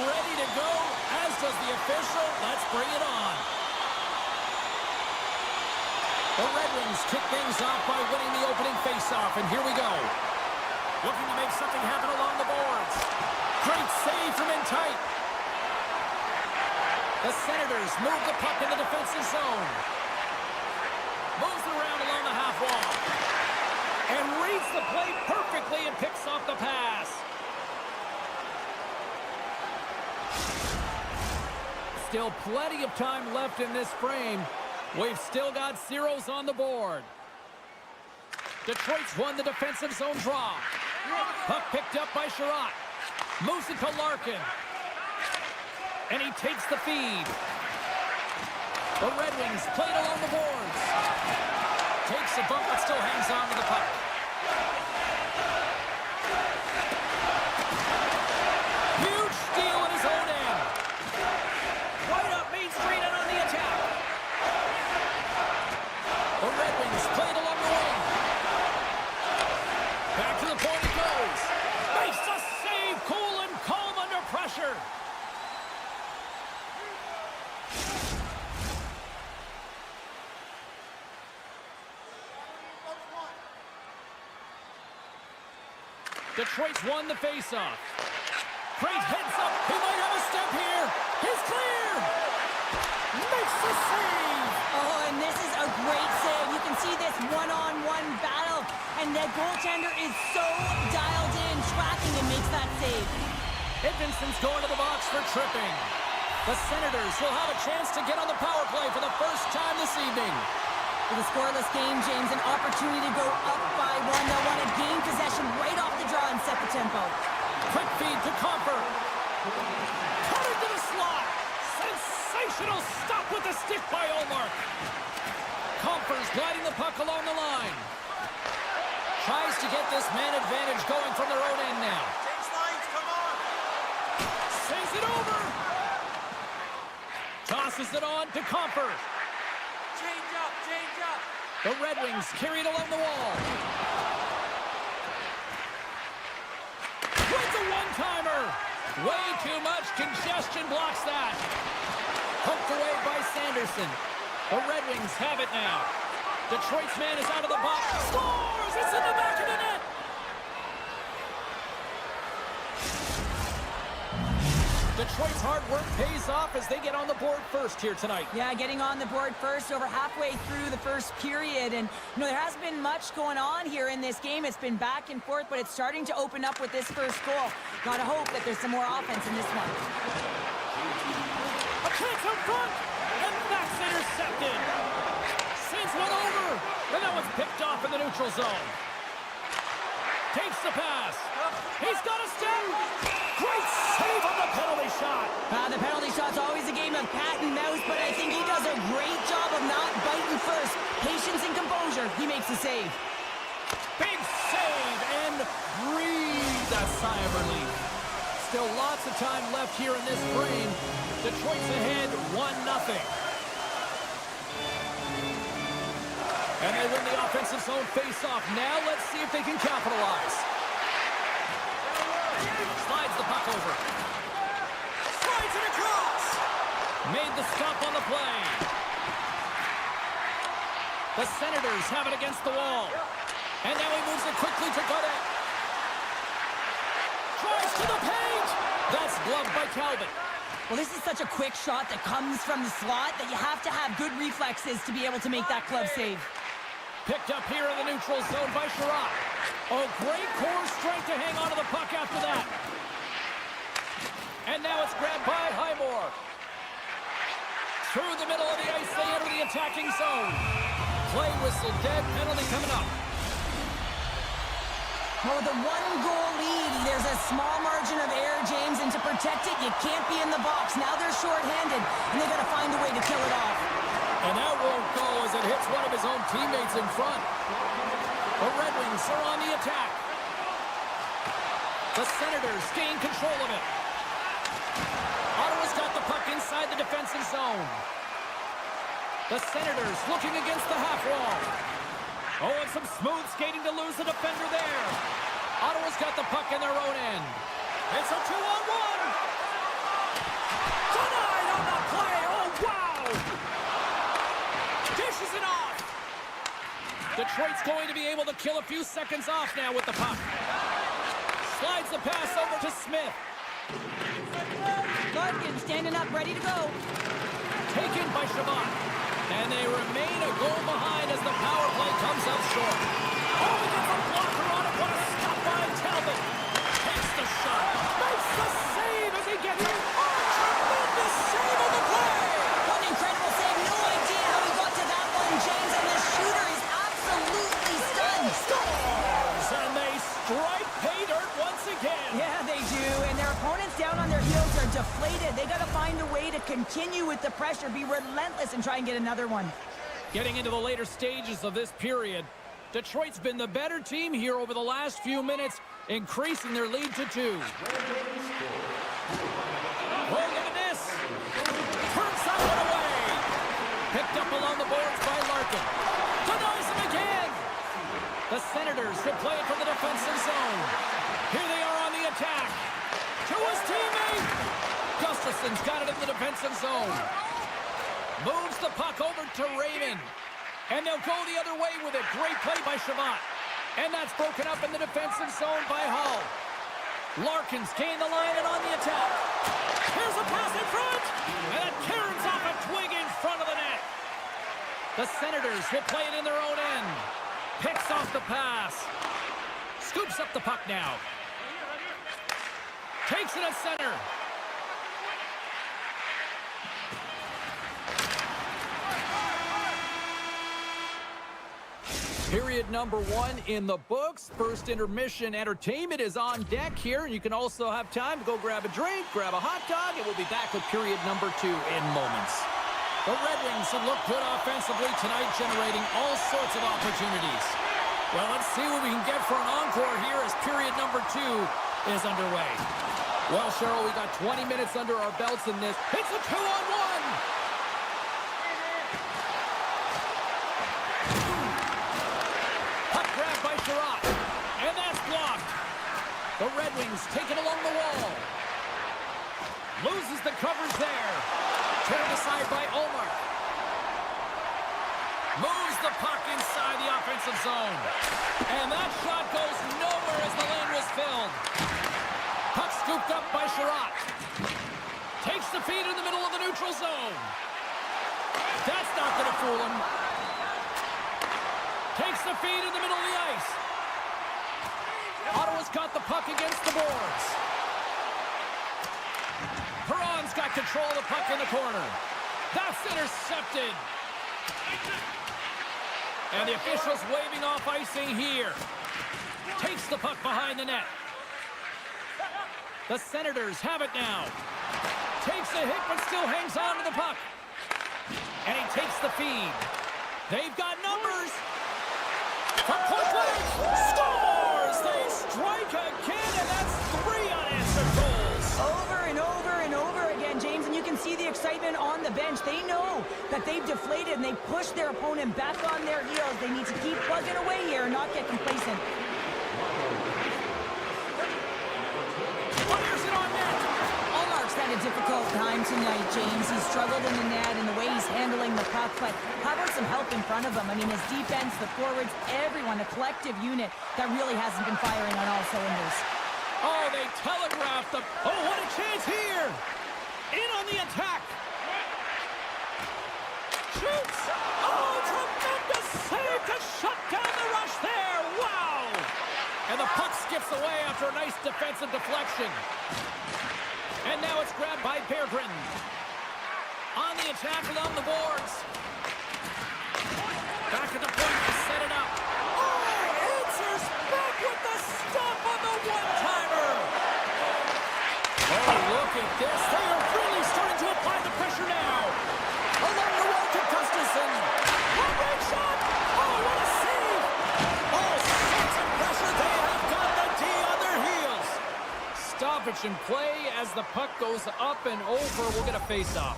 ready to go, as does the official. Let's bring it on. The Red Wings kick things off by winning the opening faceoff, and here we go. Looking to make something happen along the boards. Great save from in tight. The Senators move the puck in the defensive zone. Moves it around along the half wall. And reads the play perfectly and picks off the pass. Still plenty of time left in this frame. We've still got zeros on the board. Detroit's won the defensive zone draw. Puck picked up by Skwara. Moves it to Larkin. And he takes the feed. The Red Wings played along the boards. Takes a bump but still hangs on to the puck. Huge steal at his own end. Right up Main Street and on the attack. The Red Wings played along the wing. Back to the point he goes. Makes a save, cool and calm under pressure. Detroit's won the faceoff. Great heads up. He might have a step here. He's clear. Makes the save. Oh, and this is a great save. You can see this one-on-one battle. And the goaltender is so dialed in, tracking and makes that save. Edvinson's going to the box for tripping. The Senators will have a chance to get on the power play for the first time this evening. With a scoreless game, James, an opportunity to go up by one. They'll want to gain possession right off the draw and set the tempo. Quick feed to Comfort. Cut into the slot. Sensational stop with the stick by Olmark. Comfort's gliding the puck along the line. Tries to get this man advantage going from their own end now. Change lines, come on. Sends it over. Tosses it on to Comfort. Change up, change up. The Red Wings carry it along the wall. Wins a one-timer. Way too much congestion blocks that. Poked away by Sanderson. The Red Wings have it now. Detroit's man is out of the box. Scores! It's in the back of the net. Detroit's hard work pays off as they get on the board first here tonight. Yeah, getting on the board first over halfway through the first period. And, there hasn't been much going on here in this game. It's been back and forth, but it's starting to open up with this first goal. Gotta hope that there's some more offense in this one. A chance up front, and that's intercepted. Sends one over, and that one's picked off in the neutral zone. Takes the pass. He's got a step. Great save on the penalty shot. The penalty shot's always a game of cat and mouse, but I think he does a great job of not biting first. Patience and composure. He makes the save. Big save, and breathe a sigh of relief. Still lots of time left here in this frame. Detroit's ahead 1-0. And they win the offensive zone face-off. Now let's see if they can capitalize. Slides the puck over. Slides it across. Made the stop on the play. The Senators have it against the wall. And now he moves it quickly to Godet. Tries to the paint. That's gloved by Calvin. Well, this is such a quick shot that comes from the slot that you have to have good reflexes to be able to make that glove save. Picked up here in the neutral zone by Skwara. Oh, great core strength to hang onto the puck after that. And now it's grabbed by Highmore. Through the middle of the ice, they enter the attacking zone. Play whistle dead, penalty coming up. Oh, the one-goal lead. There's a small margin of error, James, and to protect it, you can't be in the box. Now they're shorthanded, and they got to find a way to kill it off. And that won't go as it hits one of his own teammates in front. The Red Wings are on the attack. The Senators gain control of it. Ottawa's got the puck inside the defensive zone. The Senators looking against the half wall. Oh, and some smooth skating to lose the defender there. Ottawa's got the puck in their own end. It's a 2-on-1. Detroit's going to be able to kill a few seconds off now with the puck. Slides the pass over to Smith. Larkin standing up, ready to go. Taken by Shabbat. And they remain a goal behind as the power play comes up short. Oh, he gets a blocker on it. What a stop by Talbot. Takes the shot. Makes the save as he gets it. Oh, tremendous save on the play. What an incredible save. No idea how he got to that one, James. And the shooter is absolutely stunned. Scores! And they strike pay dirt once again. Yeah, they do. And their opponents down on their heels are deflated. They got to find a way to continue with the pressure, be relentless, and try and get another one. Getting into the later stages of this period, Detroit's been the better team here over the last few minutes, increasing their lead to 2. Oh, look at this. Turns that one away. Picked up along the boards by Larkin. Denies him again. The Senators will play it from the defensive zone. Here they are on the attack. To his teammate. Gustafson's got it in the defensive zone. Moves the puck over to Raymond. And they'll go the other way with it. Great play by Shabbat. And that's broken up in the defensive zone by Hull. Larkin's gained the line and on the attack. Here's a pass in front. And it caroms off a twig in front of the net. The Senators will play it in their own end. Picks off the pass. Scoops up the puck now. Takes it at center. Period number 1 in the books. First intermission entertainment is on deck here. You can also have time to go grab a drink, grab a hot dog, and we'll be back with period number 2 in moments. The Red Wings have looked good offensively tonight, generating all sorts of opportunities. Well, let's see what we can get for an encore here as period number 2 is underway. Well, Cheryl, we got 20 minutes under our belts in this. It's a 2-on-1. Puck grab by Sherratt. And that's blocked. The Red Wings take it along the wall. Loses the covers there. Turned aside by Omar. Moves the puck inside the offensive zone. And that shot goes nowhere as the lane was filled. Puck scooped up by Sherratt. Takes the feed in the middle of the neutral zone. That's not going to fool him. Takes the feed in the middle of the ice. Ottawa's got the puck against the boards. Perron's got control of the puck in the corner. That's intercepted. And the official's waving off icing here. Takes the puck behind the net. The Senators have it now. Takes a hit, but still hangs on to the puck. And he takes the feed. They've got numbers. From point blank, scores! They strike again, and that's 3 unanswered goals. Over and over and over again, James, and you can see the excitement on the bench. They know that they've deflated, and they push their opponent back on their heels. They need to keep plugging away here and not get complacent. Fires it on net. Allmark's had a difficult time tonight, James. He's struggled in the net and the way he's handling the puck, but how about some help in front of him? I mean, his defense, the forwards, everyone, a collective unit that really hasn't been firing on all cylinders. Oh, they telegraphed them. Oh, what a chance here. In on the attack. Shoots. Oh, tremendous save to shut down the rush there. Wow. And the puck skips away after a nice defensive deflection. And now it's grabbed by Berggren. On the attack along the boards. Back at the point to set it up. Oh, answers back with the stop on the one-timer. Oh, look at this. They are really starting to apply the pressure now. Along the wall to Gustafson. One big shot. Oh, what a save. All sorts of pressure. They have got the D on their heels. Stoppage in play as the puck goes up and over. We'll get a face-off.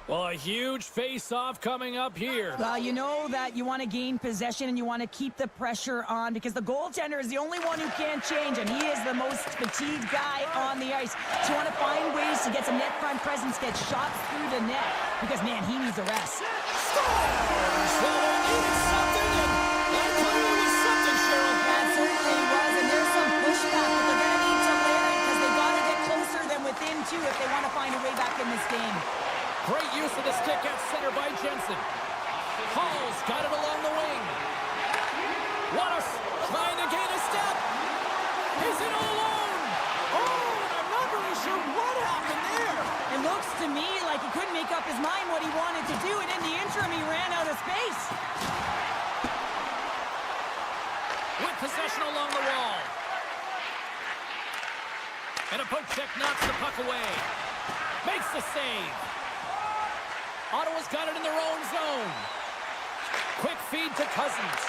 Well, a huge face-off coming up here. Well, you know that you want to gain possession and you want to keep the pressure on because the goaltender is the only one who can't change, and he is the most fatigued guy on the ice. So you want to find ways to get some net front presence, get shots through the net because, man, he needs a rest. Scores! Well, they needed something, and if they want to find a way back in this game. Great use of the stick at center by Jensen. Hall's got it along the wing. Wallace trying to gain a step. Is it all alone? Oh, and I'm not really sure what happened there. It looks to me like he couldn't make up his mind what he wanted to do, and in the interim, he ran out of space. With possession along the wall. And a poke check knocks the puck away. Makes the save. Ottawa's got it in their own zone. Quick feed to Cousins.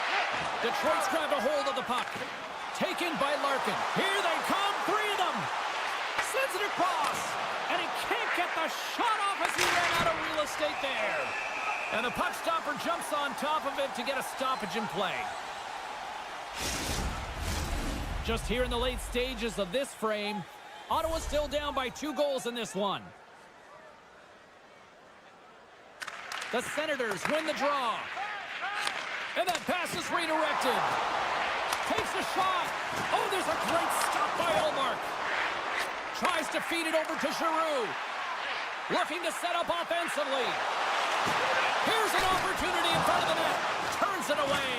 Detroit's grabbed a hold of the puck. Taken by Larkin. Here they come, three of them. Sends it across. And he can't get the shot off as he ran out of real estate there. And the puck stopper jumps on top of it to get a stoppage in play. Just here in the late stages of this frame, Ottawa's still down by 2 goals in this one. The Senators win the draw. And that pass is redirected. Takes a shot. Oh, there's a great stop by Ullmark. Tries to feed it over to Giroux. Looking to set up offensively. Here's an opportunity in front of the net. Turns it away.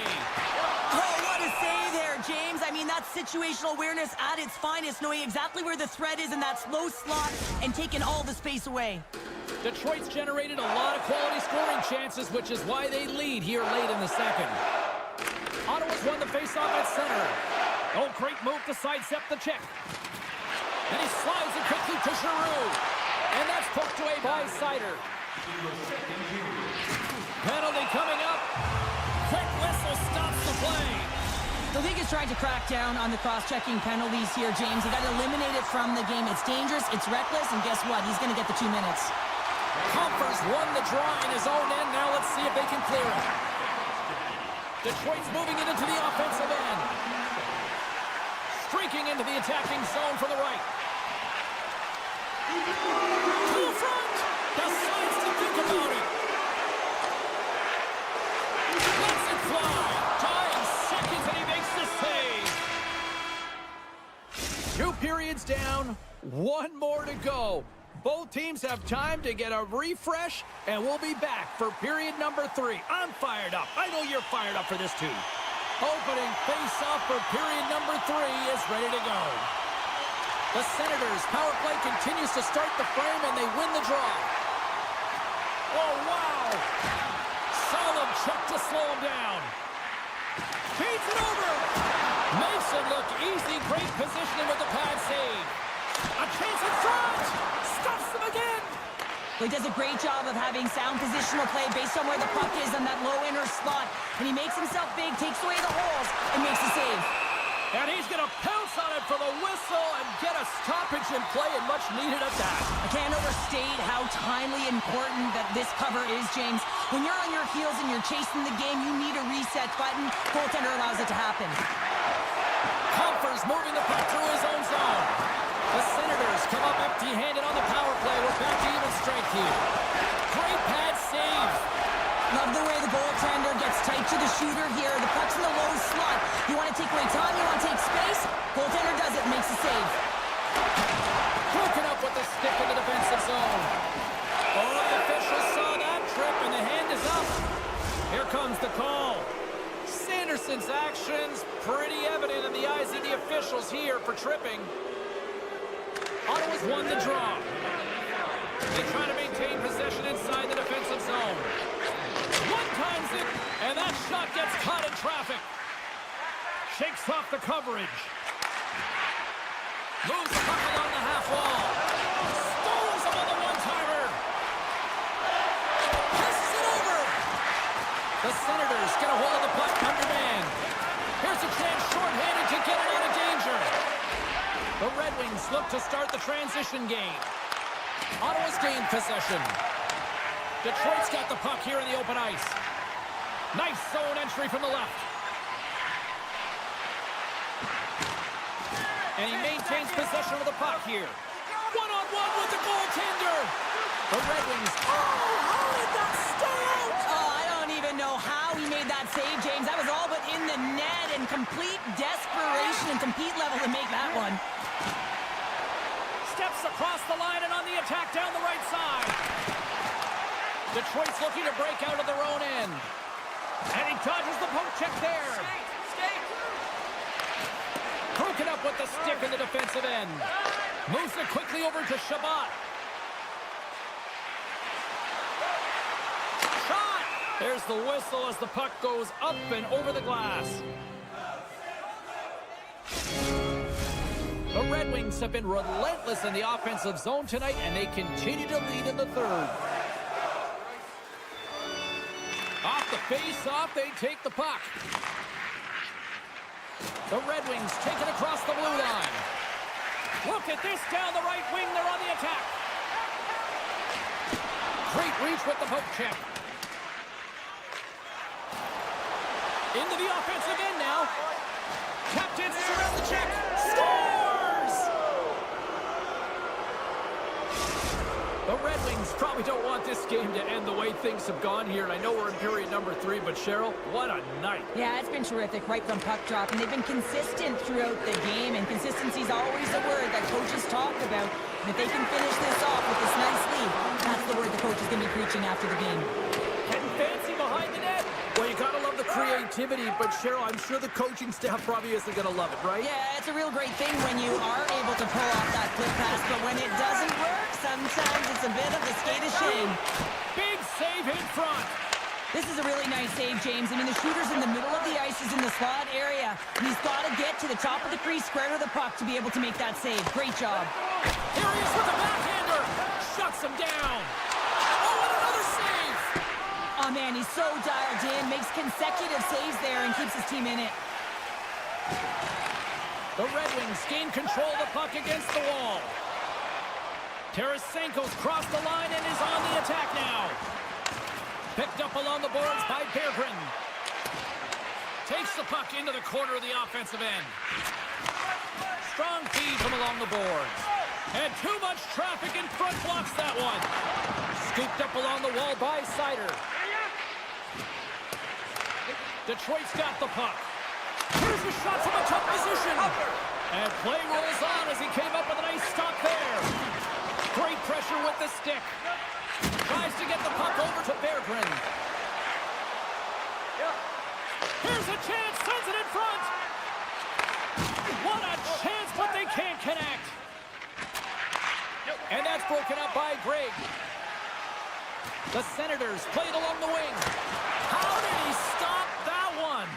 Oh, what a save there, James. I mean, that's situational awareness at its finest, knowing exactly where the threat is in that slow slot and taking all the space away. Detroit's generated a lot of quality scoring chances, which is why they lead here late in the second. Ottawa's won the faceoff at center. Oh, great move to sidestep the check. And he slides it quickly to Giroux. And that's poked away by Sider. Penalty coming up. Quick whistle stops the play. The league is trying to crack down on the cross-checking penalties here, James. You got to eliminate it from the game. It's dangerous, it's reckless, and guess what? He's going to get the 2 minutes. Compher's won the draw in his own end. Now let's see if they can clear it. Detroit's moving it into the offensive end. Streaking into the attacking zone from the right. To the front. Decides to think about it. Lets it fly. Tying seconds, and he makes the save. 2 periods down. 1 more to go. Both teams have time to get a refresh, and we'll be back for period number 3. I'm fired up. I know you're fired up for this too. Opening face-off for period number 3 is ready to go. The Senators' power play continues to start the frame, and they win the draw. Oh, wow! Solid check to slow him down. Feeds it over. Makes it look easy. Great positioning with the pad save. A chance in front. Stops them again. Well, he does a great job of having sound positional play based on where the puck is on that low inner slot. And he makes himself big, takes away the holes, and makes the save. And he's going to pounce on it for the whistle and get a stoppage in play, and much needed at that. I can't overstate how timely important that this cover is, James. When you're on your heels and you're chasing the game, you need a reset button. Goaltender allows it to happen. Compher's moving the puck through his own zone. The Senators come up empty-handed on the power play. We're back to even strength here. Great pad save. Love the way the goaltender gets tight to the shooter here. The puck's in the low slot. You want to take away time, you want to take space. Goaltender does it, makes the save. Broken up with the stick in the defensive zone. Oh, the officials saw that trip, and the hand is up. Here comes the call. Sanderson's actions pretty evident in the eyes of the officials here for tripping. Ottawa's won the draw. They try to maintain possession inside the defensive zone. One times it, and that shot gets caught in traffic. Shakes off the coverage. Moves the puck along the half wall. Stones him on the one-timer. Passes it over. The Senators get a hold of the puck under man. Here's a chance short-handed to get it out of danger. The Red Wings look to start the transition game. Ottawa's gained possession. Detroit's got the puck here in the open ice. Nice zone entry from the left. And he maintains possession of the puck here. One-on-one with the goaltender. The Red Wings. Oh, how did that stay out? Oh, I don't even know how he made that save, James. That was all but in the net, and complete desperation and compete level to make that one. Step Steps across the line and on the attack down the right side. Detroit's looking to break out of their own end. And he dodges the poke check there. Skate! Broken up with the stick in the defensive end. Moves it quickly over to Shabbat. Shot! There's the whistle as the puck goes up and over the glass. The Red Wings have been relentless in the offensive zone tonight, and they continue to lead in the third. Off the face-off, they take the puck. The Red Wings take it across the blue line. Look at this down the right wing. They're on the attack. Great reach with the poke check. Into the offensive end now. Tap dances around the check. Scores! The Red Wings probably don't want this game to end the way things have gone here. And I know we're in period number 3, but Cheryl, what a night. Yeah, it's been terrific right from puck drop, and they've been consistent throughout the game, and consistency is always a word that coaches talk about. And if they can finish this off with this nice lead, that's the word the coach is going to be preaching after the game. Getting fancy behind the net. Well, you got to love the creativity, but Cheryl, I'm sure the coaching staff probably isn't going to love it, right? Yeah, it's a real great thing when you are able to pull off that flip pass, but when it doesn't work, sometimes it's a bit of a skate of shame. Big save in front. This is a really nice save, James. I mean, the shooter's in the middle of the ice, is in the slot area, and he's got to get to the top of the crease, square to the puck to be able to make that save. Great job. Here he is with a backhander. Shuts him down. Oh, and another save. Oh, man, he's so dialed in, makes consecutive saves there, and keeps his team in it. The Red Wings gain control of the puck against the wall. Tarasenko's crossed the line and is on the attack now. Picked up along the boards by Berggren. Takes the puck into the corner of the offensive end. Strong feed from along the boards. And too much traffic in front blocks that one. Scooped up along the wall by Sider. Detroit's got the puck. Here's the shot from a tough position. And play rolls on as he came up with a nice stop there. Great pressure with the stick. Tries to get the puck over to Berggren. Here's a chance, sends it in front. What a chance, but they can't connect. And that's broken up by Greg. The Senators played along the wing. How did he stop that one?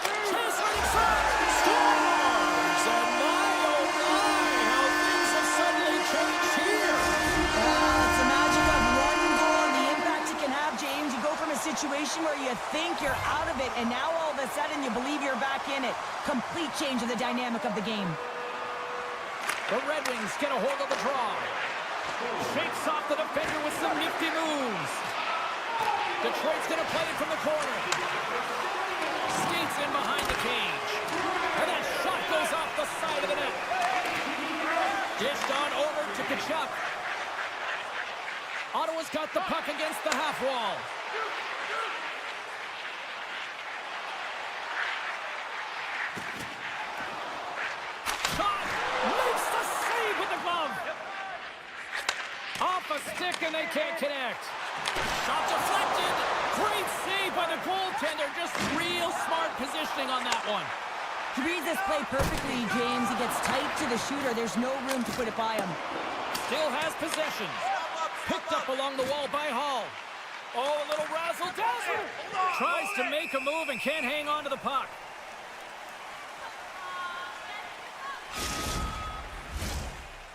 Chase right in front. Scores! And my, oh my, how things have suddenly changed here. It's the magic of one goal and the impact it can have, James. You go from a situation where you think you're out of it, and now all of a sudden you believe you're back in it. Complete change of the dynamic of the game. The Red Wings get a hold of the draw. Shakes off the defender with some nifty moves. Detroit's going to play it from the corner. Skates in behind the cage. And that shot goes off the side of the net. Dished on over to Kachuk. Ottawa's got the puck against the half wall. Shot! Makes the save with the glove. Off a stick and they can't connect. Shot deflected. Great save by the goaltender. Just real smart positioning on that one. He reads this play perfectly, James. He gets tight to the shooter. There's no room to put it by him. Still has possession. Picked up along the wall by Hall. Oh, a little razzle-dazzle. Tries to make a move and can't hang on to the puck.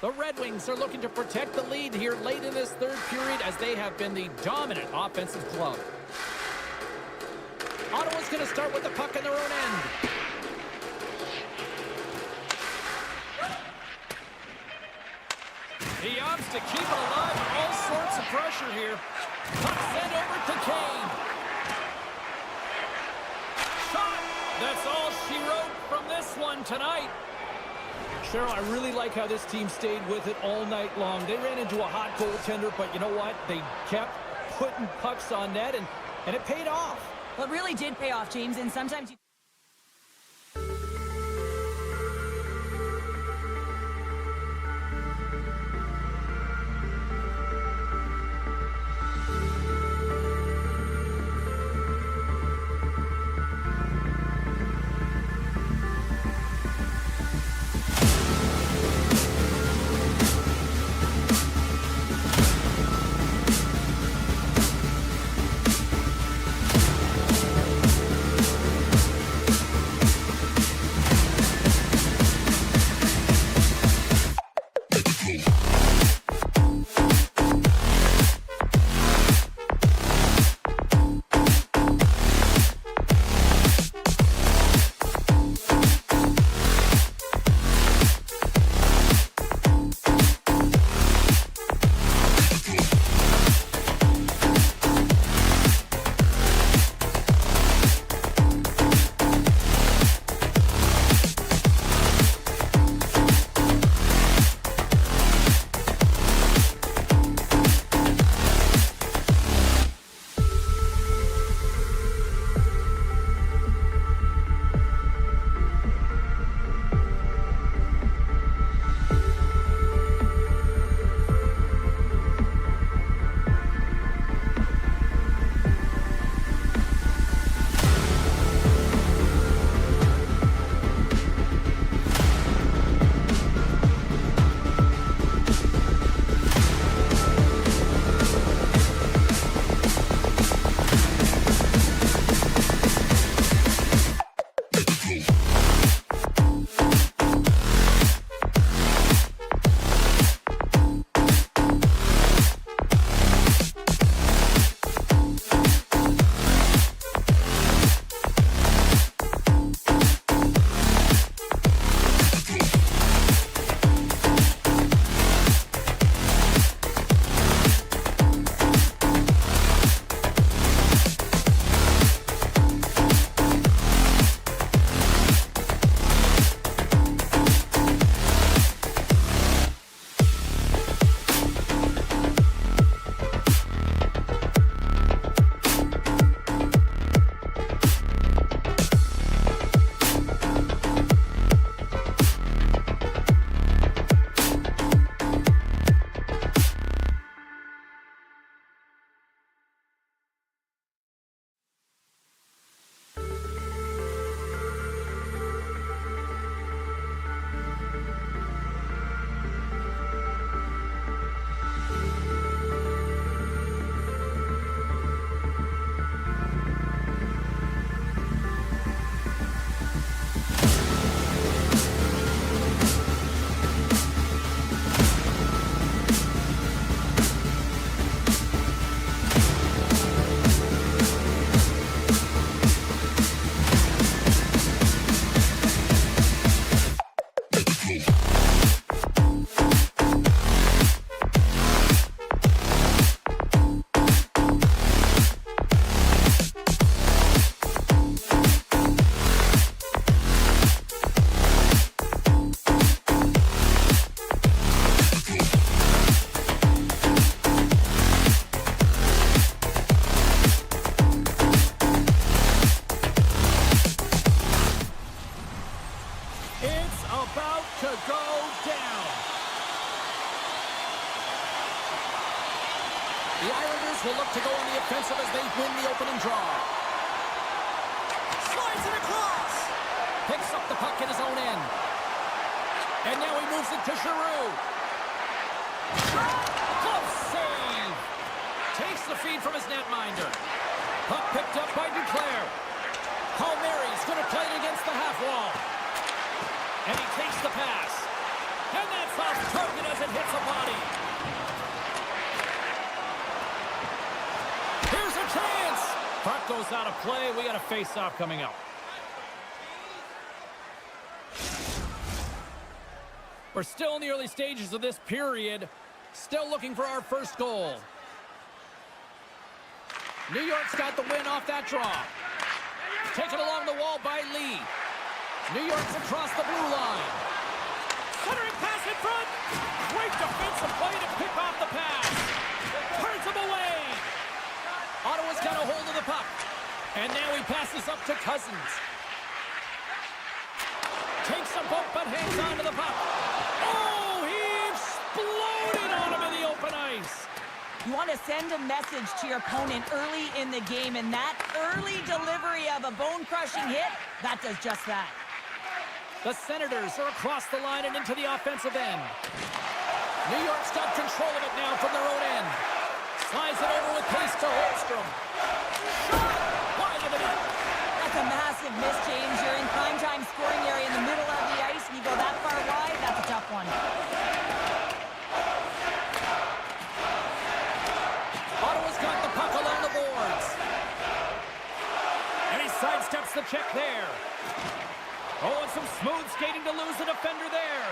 The Red Wings are looking to protect the lead here late in this third period as they have been the dominant offensive club. Ottawa's going to start with the puck in their own end. He opts to keep it alive with all sorts of pressure here. Puck sent over to Kane. Shot! That's all she wrote from this one tonight. Cheryl, I really like how this team stayed with it all night long. They ran into a hot goaltender, but you know what? They kept putting pucks on net, and it paid off. Well, it really did pay off, James, and sometimes you... The Islanders will look to go on the offensive as they win the opening draw. Slides it across. Picks up the puck in his own end. And now he moves it to Giroux. Glove save. Takes the feed from his netminder. Puck picked up by Duclair. Palmieri's going to play it against the half wall. And he takes the pass. And that's off target as it hits a body. Here's a chance. Puck goes out of play. We got a face-off coming up. We're still in the early stages of this period. Still looking for our first goal. New York's got the win off that draw. Taken along the wall by Lee. New York's across the blue line. Centering pass in front. Great defensive play to pick off the pass. Turns him away. Ottawa's got a hold of the puck. And now he passes up to Cousins. Takes a bump but hangs on to the puck. Oh, he exploded on him in the open ice. You want to send a message to your opponent early in the game, and that early delivery of a bone-crushing hit, that does just that. The Senators are across the line and into the offensive end. New York's got control of it now from their own end. Slides it over with pace to Holmstrom. Shot! Wide of the net. That's a massive miss, James. You're in prime-time scoring area in the middle of the ice, and you go that far wide, that's a tough one. Ottawa's got the puck along the boards. And he sidesteps the check there. Oh, and some smooth skating to lose the defender there.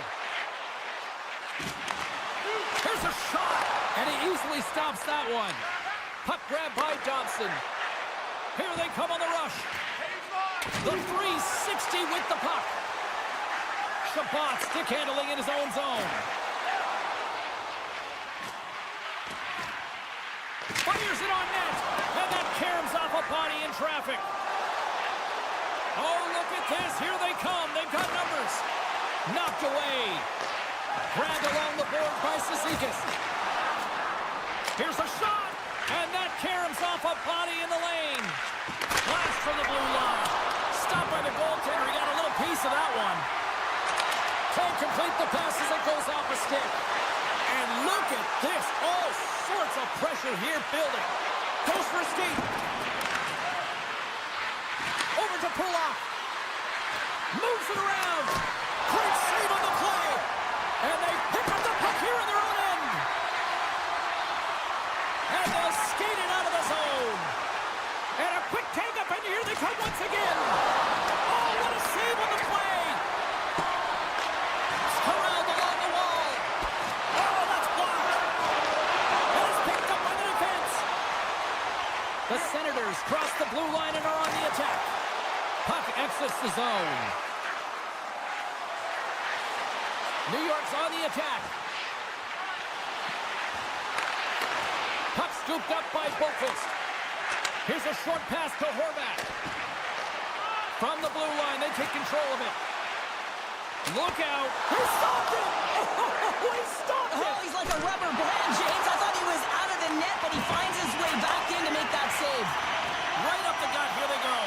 Here's a shot. And he easily stops that one. Puck grab by Dobson. Here they come on the rush. The 360 with the puck. Chabot stick handling in his own zone. Fires it on net. And that caroms off a body in traffic. Oh, look at this. Here they come. They've got numbers. Knocked away. Grabbed along the board by Cizikas. Here's a shot. And that caroms off a body in the lane. Blast from the blue line. Stopped by the goaltender. He got a little piece of that one. Can't complete the pass as it goes off a stick. And look at this. All sorts of pressure here building. Goes for a skate. Over to Pulock. Moves it around. Great save on the play. And they pick up the puck here in their own end. And they'll skate it out of the zone. And a quick take up, and here they come once again. Oh, what a save on the play. It's corralled along the wall. Oh, that's blocked. And it's picked up by the defense. The Senators cross the blue line and are on the attack. Puck exits the zone. New York's on the attack. Puck scooped up by Boqvist. Here's a short pass to Horvat. From the blue line, they take control of it. Look out. He stopped it! Oh, he stopped it! Oh, he's like a rubber band, James. I thought he was out of the net, but he finds his way back in to make that save. Right up the gut. Here they go.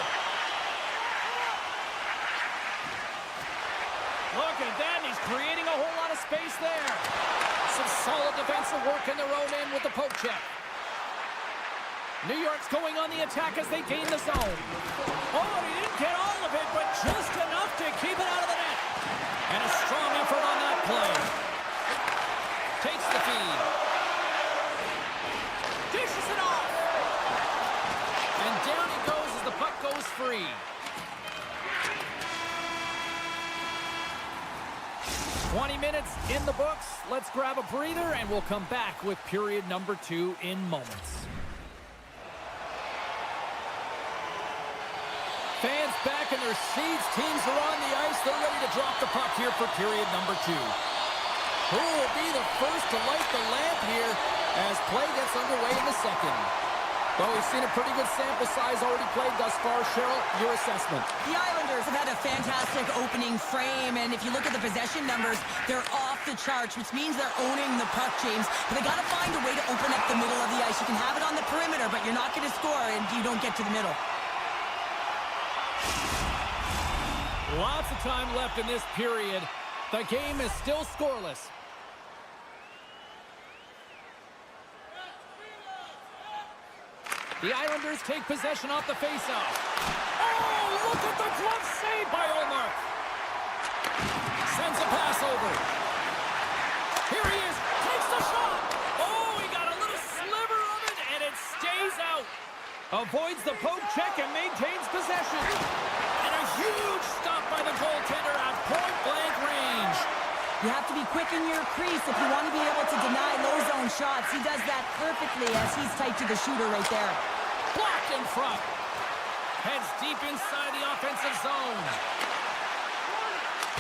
Look at that. He's creating a whole lot of space there. Some solid defensive work in their own end with the poke check. New York's going on the attack as they gain the zone. Oh, and he didn't get all of it, but just enough to keep it out of the net. And a strong effort on that play. Takes the feed. Dishes it off. And down he goes as the puck goes free. "20 minutes in the books. Let's grab a breather, and we'll come back with period number 2 in moments. Fans back in their seats. Teams are on the ice. They're ready to drop the puck here for period number 2. Who will be the first to light the lamp here as play gets underway in the second? Well, we've seen a pretty good sample size already played thus far. Cheryl, your assessment. The Islanders have had a fantastic opening frame, and if you look at the possession numbers, they're off the charts, which means they're owning the puck, James. But they got to find a way to open up the middle of the ice. You can have it on the perimeter, but you're not going to score and you don't get to the middle. Lots of time left in this period. The game is still scoreless. The Islanders take possession off the faceoff. Oh, look at the glove save by Ullmark. Sends a pass over. Here he is. Takes the shot. Oh, he got a little sliver of it, and it stays out. Avoids the poke check and maintains possession. And a huge stop by the goaltender at point-blank range. You have to be quick in your crease if you want to be able to deny low-zone shots. He does that perfectly as he's tight to the shooter right there. Blocked in front. Heads deep inside the offensive zone.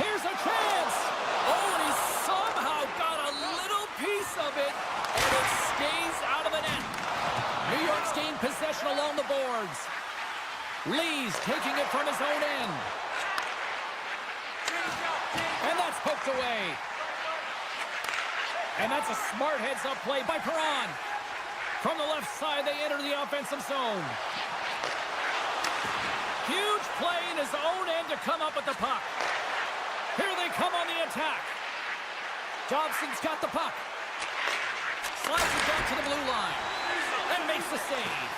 Here's a chance. Oh, and he somehow got a little piece of it, and it stays out of the net. New York's gained possession along the boards. Lee's taking it from his own end. And that's poked away. And that's a smart heads-up play by Perron. From the left side, they enter the offensive zone. Huge play in his own end to come up with the puck. Here they come on the attack. Dobson's got the puck. Slides it back to the blue line. And makes the save.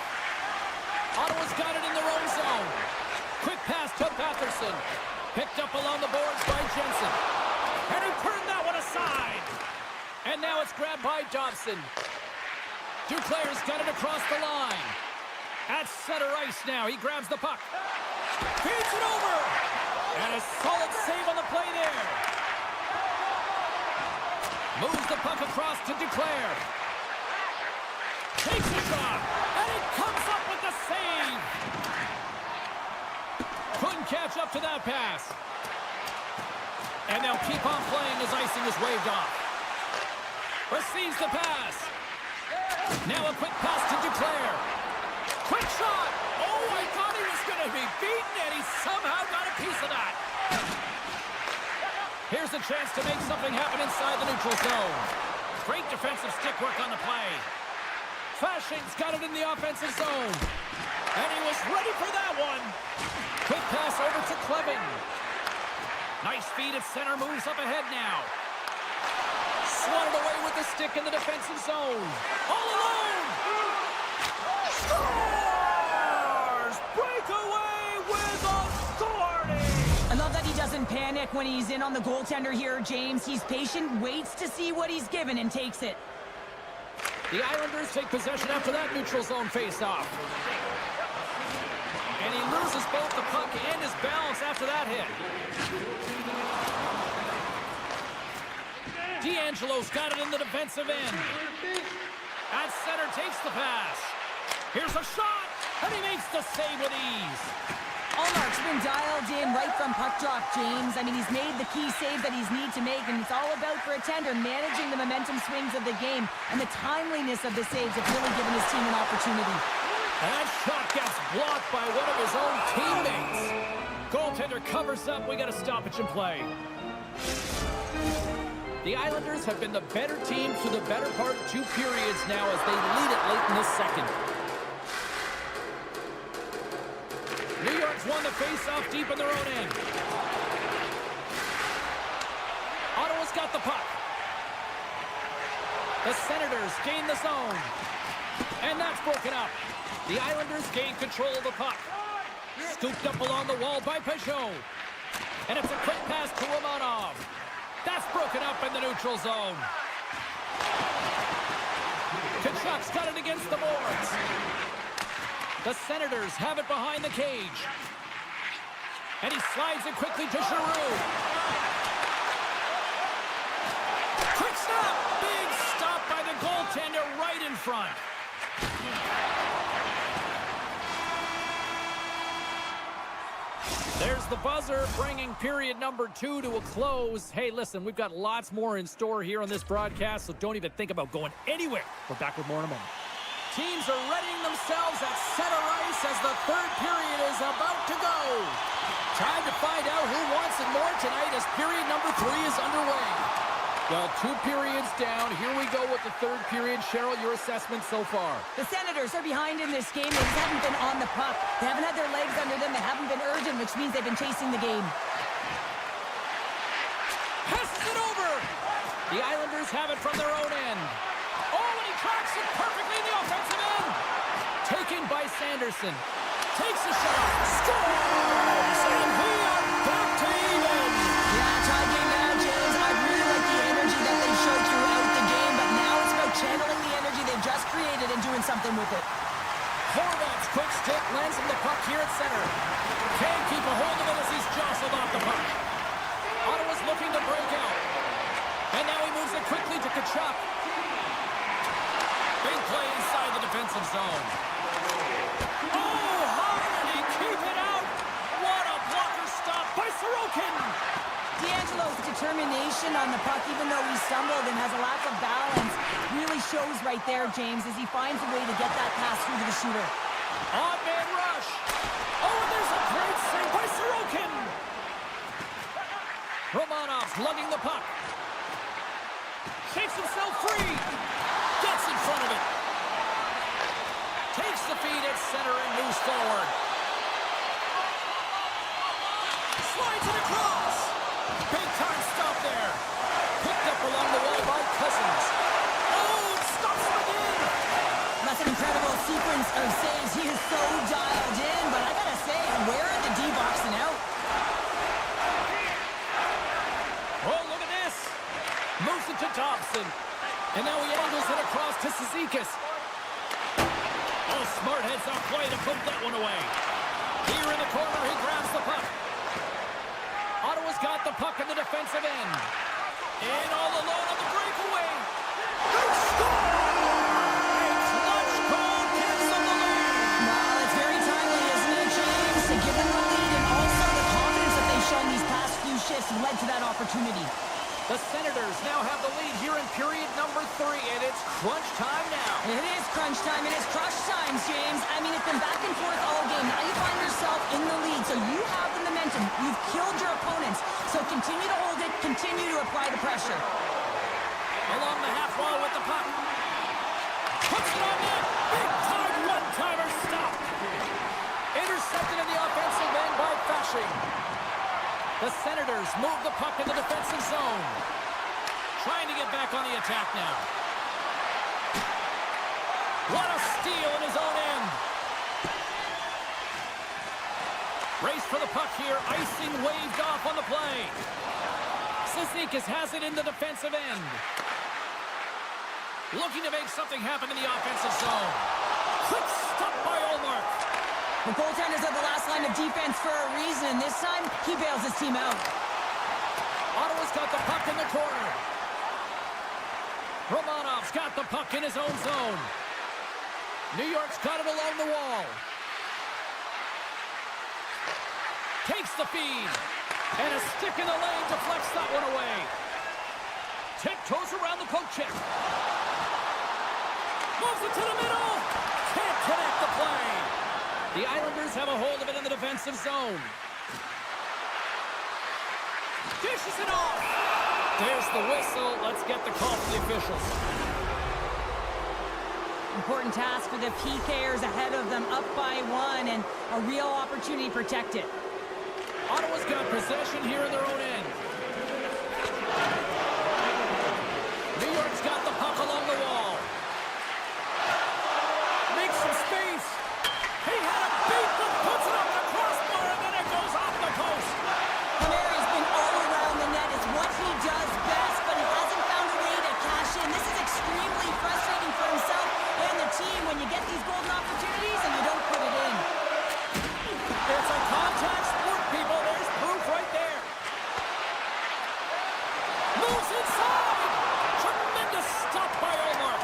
Ottawa's got it in their own zone. Quick pass to Patterson. Picked up along the boards by Jensen. And he turned that one aside. And now it's grabbed by Dobson. Duclair's got it across the line. At center ice now. He grabs the puck. Feeds it over. And a solid save on the play there. Moves the puck across to Duclair. Takes a shot. And it comes up with the save. Couldn't catch up to that pass. And they'll keep on playing as icing is waved off. Receives the pass. Now a quick pass to Duclair. Quick shot. Oh, I thought he was going to be beaten, and he somehow got a piece of that. Here's a chance to make something happen inside the neutral zone. Great defensive stick work on the play. Fashing's got it in the offensive zone. And he was ready for that one. Quick pass over to Cleving. Nice feed at center, moves up ahead now. Swatted away with the stick in the defensive zone. All alone! Scores! Breakaway with authority! I love that he doesn't panic when he's in on the goaltender here, James. He's patient, waits to see what he's given, and takes it. The Islanders take possession after that neutral zone face-off. And he loses both the puck and his balance after that hit. D'Angelo's got it in the defensive end. At center, takes the pass. Here's a shot, and he makes the save with ease. Ullmark's been dialed in right from puck drop, James. I mean, he's made the key save that he's need to make, and it's all about, for a tender, managing the momentum swings of the game, and the timeliness of the saves have really given his team an opportunity. That shot gets blocked by one of his own teammates. Goaltender covers up. We got a stoppage in play. The Islanders have been the better team through the better part of 2 periods now as they lead it late in the second. New York's won the face-off deep in their own end. Ottawa's got the puck. The Senators gain the zone. And that's broken up. The Islanders gain control of the puck. Scooped up along the wall by Peugeot. And it's a quick pass to Romanov. That's broken up in the neutral zone. Tkachuk's got it against the boards. The Senators have it behind the cage. And he slides it quickly to Giroux. Quick stop! Big stop by the goaltender right in front. There's the buzzer, bringing period number 2 to a close. Hey, listen, we've got lots more in store here on this broadcast, so don't even think about going anywhere. We're back with more in a moment. Teams are readying themselves at center ice as the third period is about to go. Time to find out who wants it more tonight as period number 3 is underway. Well, 2 periods down. Here we go with the third period. Cheryl, your assessment so far? The Senators are behind in this game. They just haven't been on the puck. They haven't had their legs under them. They haven't been urgent, which means they've been chasing the game. Passes it over. The Islanders have it from their own end. Oh, and he tracks it perfectly in the offensive end. Taken by Sanderson. Takes a shot. Scores! And we are back to even. Yeah, tie game now, James. I really like the energy that they showed throughout the game, but now it's about channeling the energy they've just created and doing something with it. Horvat's quick stick lands him the puck here at center. Can't keep a hold of it as he's jostled off the puck. Ottawa's looking to break out. And now he moves it quickly to Tkachuk. Big play inside the defensive zone. Oh, how did he keep it out? What a blocker stop by Sorokin. D'Angelo's determination on the puck, even though he stumbled and has a lack of balance, really shows right there, James, as he finds a way to get that pass through to the shooter. On man rush. Oh, and there's a great save by Sorokin. Romanov's lugging the puck. Shakes himself free. Gets in front of it. Takes the feed at center and moves forward. Slides it across. Big time stop there. Picked up along the wall by Cousins. Oh, stops him again. That's an incredible sequence of saves. He is so dialed in, but I gotta say, where are the D-boxing out? Oh, look at this. Moves it to Dobson. And now he angles it across to Cizikas. Oh, smart heads up play to put that one away. Here in the corner, he grabs the puck. Ottawa's got the puck in the defensive end. In all alone on the breakaway. They score! A clutch goal gives them the lead. Well, it's very timely, isn't it, James? To give them the lead, and also the confidence that they've shown these past few shifts led to that opportunity. The Senators now have the lead here in period number 3, and it's crunch time now. It is crunch time. It is crush time, James. I mean, it's been back and forth all game. Now you find yourself in the lead, so you have the momentum. You've killed your opponents. So continue to hold it. Continue to apply the pressure. Along the half wall with the puck. Puts it on net. Big time one-timer stop. Intercepted in the offensive end by Fasching. The Senators move the puck in the defensive zone. Trying to get back on the attack now. What a steal in his own end. Race for the puck here. Icing waved off on the play. Cizikas has it in the defensive end. Looking to make something happen in the offensive zone. Quick stop by Olmark. The goaltenders are the last line of defense for a reason. This time, he bails his team out. Ottawa's got the puck in the corner. Romanov's got the puck in his own zone. New York's got it along the wall. Takes the feed. And a stick in the lane deflects that one away. Tiptoes around the poke check. Moves it to the middle. Can't connect the play. The Islanders have a hold of it in the defensive zone. Dishes it off. There's the whistle. Let's get the call from the officials. Important task for the PKers ahead of them, up by 1, and a real opportunity to protect it. Ottawa's got possession here in their own end. New York's got the puck along the wall. Makes some space. He had a beat that puts it up the crossbar, and then it goes off the post. Palmieri's been all around the net. It's what he does best, but he hasn't found a way to cash in. This is extremely frustrating for himself and the team when you get these golden opportunities and you don't put it in. It's a contact sport, people. There's proof right there. Moves inside. Tremendous stop by Olmark.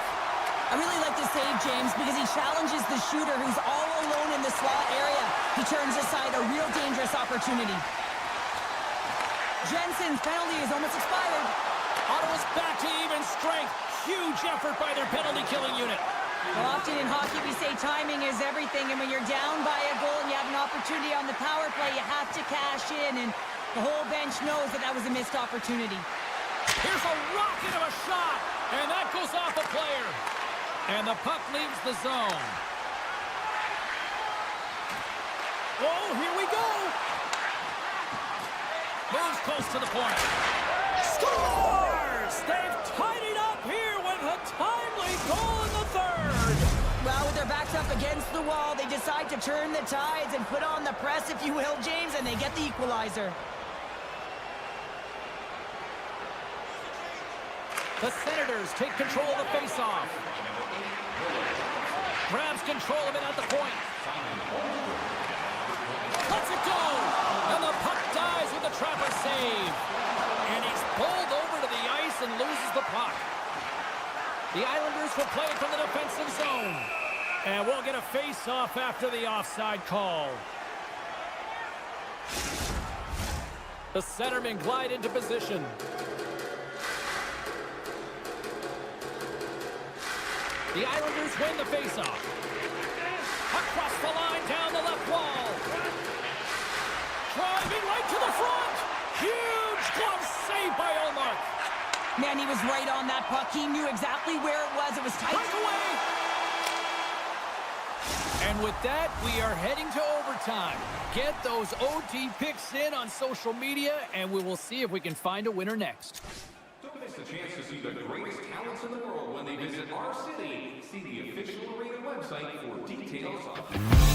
I really like the save, James, because he challenges the shooter who's all alone in the slot area. He turns aside a real dangerous opportunity. Jensen's penalty is almost expired. Ottawa's back to even strength. Huge effort by their penalty-killing unit. Well, often in hockey we say timing is everything, and when you're down by a goal and you have an opportunity on the power play, you have to cash in, and the whole bench knows that that was a missed opportunity. Here's a rocket of a shot, and that goes off a player. And the puck leaves the zone. Oh, here we go. Moves close to the point. Scores! They've tied it up here with a timely goal in the third. Well, with their backs up against the wall, they decide to turn the tides and put on the press, if you will, James, and they get the equalizer. The Senators take control of the faceoff. Grabs control of it at the point. Lets it go! And the puck dies with the trapper save. And he's pulled over to the ice and loses the puck. The Islanders will play it from the defensive zone. And we'll get a face-off after the offside call. The centermen glide into position. The Islanders win the faceoff. Across the line, down the left wall. Driving right to the front. Huge glove save by Ullmark. Man, he was right on that puck. He knew exactly where it was. It was tight. Breakaway. And with that, we are heading to overtime. Get those OT picks in on social media, and we will see if we can find a winner next. Don't miss the chance to see the greatest talents in the world when they visit our city. See the official arena website for details on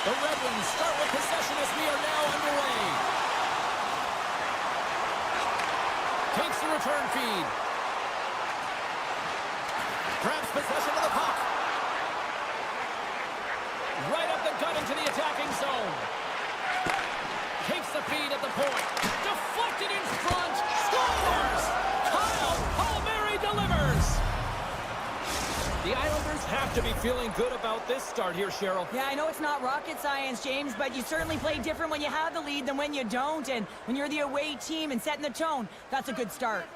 The Red Wings start with possession as we are now underway. Takes the return feed. Grabs possession of the puck. Right up the gut into the attacking zone. Takes the feed at the point. Deflected in front. Scores! Kyle Palmieri delivers. The Islanders have to be feeling good about this start here, Cheryl. Yeah, I know it's not rocket science, James, but you certainly play different when you have the lead than when you don't. And when you're the away team and setting the tone, that's a good start.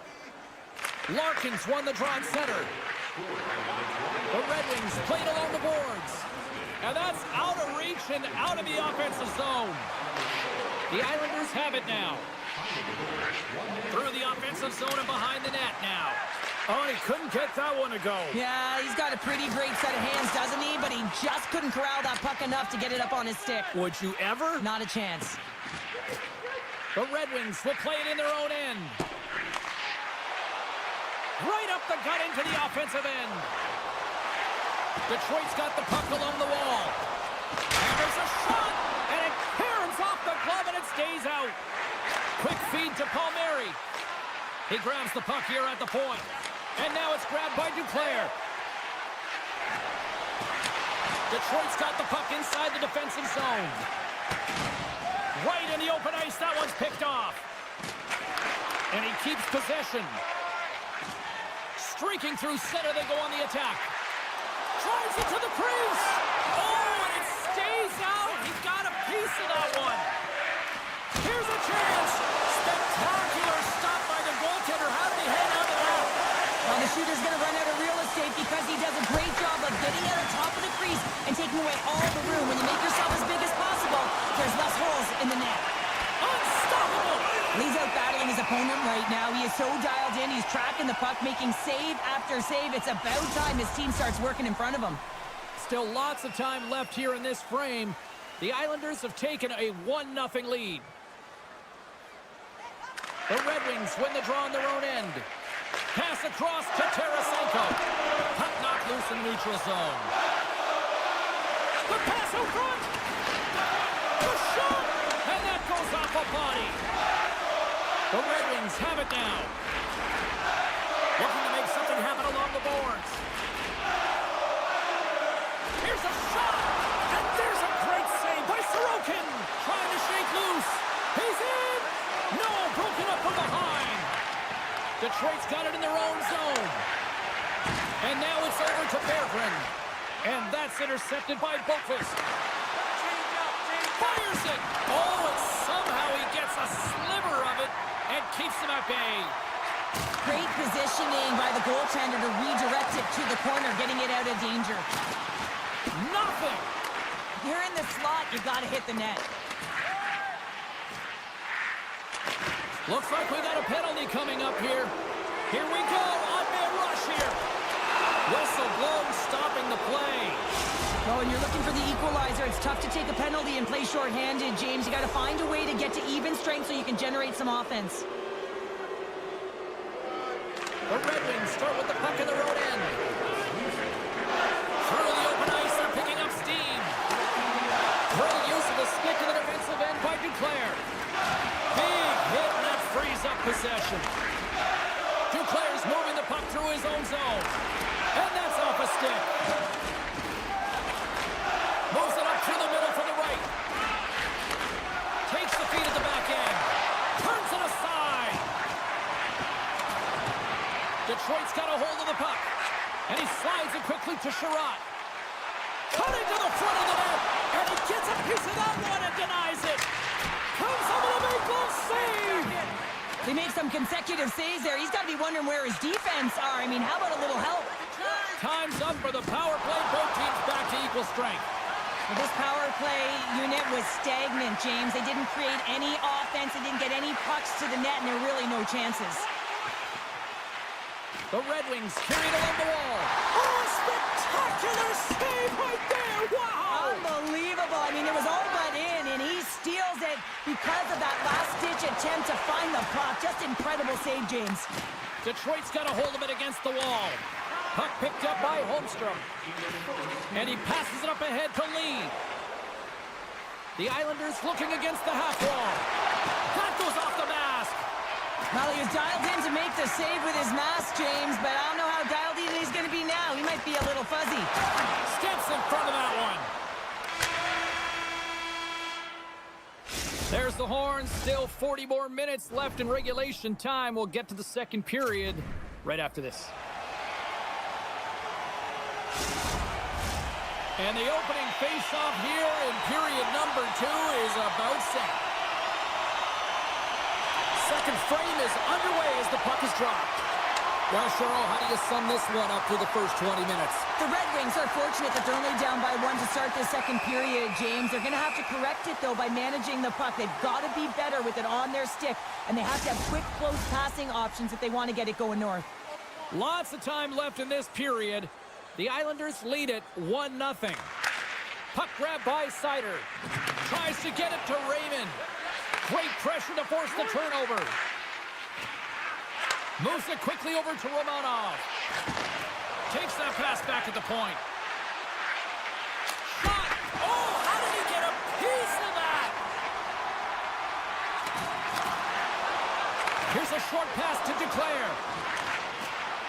Larkins won the draw in center. The Red Wings played along the boards. And that's out of reach and out of the offensive zone. The Islanders have it now. Through the offensive zone and behind the net now. Oh, he couldn't get that one to go. Yeah, he's got a pretty great set of hands, doesn't he? But he just couldn't corral that puck enough to get it up on his stick. Would you ever? Not a chance. The Red Wings will play it in their own end. Right up the gut into the offensive end. Detroit's got the puck along the wall. And there's a shot, and it caroms off the glove, and it stays out. Quick feed to Palmieri. He grabs the puck here at the point. And now it's grabbed by Duclair. Detroit's got the puck inside the defensive zone. Right in the open ice, that one's picked off. And he keeps possession. Streaking through center, they go on the attack. Drives it to the crease. Oh, and it stays out. He got a piece of that one. Here's a chance. Spectacular stop by the goaltender. How did he head out of that? Well, the shooter's going to run out of real estate because he does a great job of getting out of top of the crease and taking away all the room. When you make yourself as big as possible, there's less holes in the net. Unstoppable. He's out battling his opponent right now. He is so dialed in. He's tracking the puck, making save after save. It's about time his team starts working in front of him. Still lots of time left here in this frame. The Islanders have taken a 1-0 lead. The Red Wings win the draw on their own end. Pass across to Tarasenko. Puck knocked loose in neutral zone. The pass out front. The shot. And that goes off a body. The Red Wings have it now. Looking to make something happen along the boards. Here's a shot. And there's a great save by Sorokin. Trying to shake loose. He's in. No, broken up from behind. Detroit's got it in their own zone. And now it's over to Berggren. And that's intercepted by Boqvist. Fires it. Oh, and somehow he gets a sliver of it and keeps him at bay. Great positioning by the goaltender to redirect it to the corner, getting it out of danger. Nothing. If you're in the slot, you've got to hit the net. Looks like we got a penalty coming up here. Here we go. On-man rush here. Whistle blown, stopping the play. Oh, and you're looking for the equalizer. It's tough to take a penalty and play shorthanded, James. You got to find a way to get to even strength so you can generate some offense. The Red Wings start with the puck in their own end. Through the open ice, they're picking up steam. Great use of the stick to the defensive end by Duclair. Big hit, and that frees up possession. Duclair's moving the puck through his own zone. And that's off a stick. Moves it up through the middle from the right. Takes the feed at the back end. Turns it aside. Detroit's got a hold of the puck. And he slides it quickly to Sherratt. Cutting to the front of the net. And he gets a piece of that one and denies it. Comes up with a big goal save. They made some consecutive saves there. He's got to be wondering where his defense are. I mean, how about a little help? Time's up for the power play. Both teams back to equal strength. Well, this power play unit was stagnant, James. They didn't create any offense. They didn't get any pucks to the net, and there were really no chances. The Red Wings carried along the wall. Oh, spectacular save right there. Wow. Unbelievable. I mean, it was all but in, and he steals it because of that last-ditch attempt to find the puck. Just incredible save, James. Detroit's got a hold of it against the wall. Puck picked up by Holmstrom. And he passes it up ahead to Lee. The Islanders looking against the half wall. That goes off the mask. Well, he was dialed in to make the save with his mask, James, but I don't know how dialed in he's going to be now. He might be a little fuzzy. Steps in front of that one. There's the horn. Still 40 more minutes left in regulation time. We'll get to the second period right after this. And the opening face-off here in period number 2 is about set. Second frame is underway as the puck is dropped. Well, Cheryl, how do you sum this one up through the first 20 minutes? The Red Wings are fortunate that they're only down by 1 to start this second period, James. They're going to have to correct it, though, by managing the puck. They've got to be better with it on their stick, and they have to have quick, close passing options if they want to get it going north. Lots of time left in this period. The Islanders lead it 1-0. Puck grab by Sider. Tries to get it to Raymond. Great pressure to force the turnover. Moves it quickly over to Romanov. Takes that pass back at the point. Shot! Oh, how did he get a piece of that? Here's a short pass to Duclair.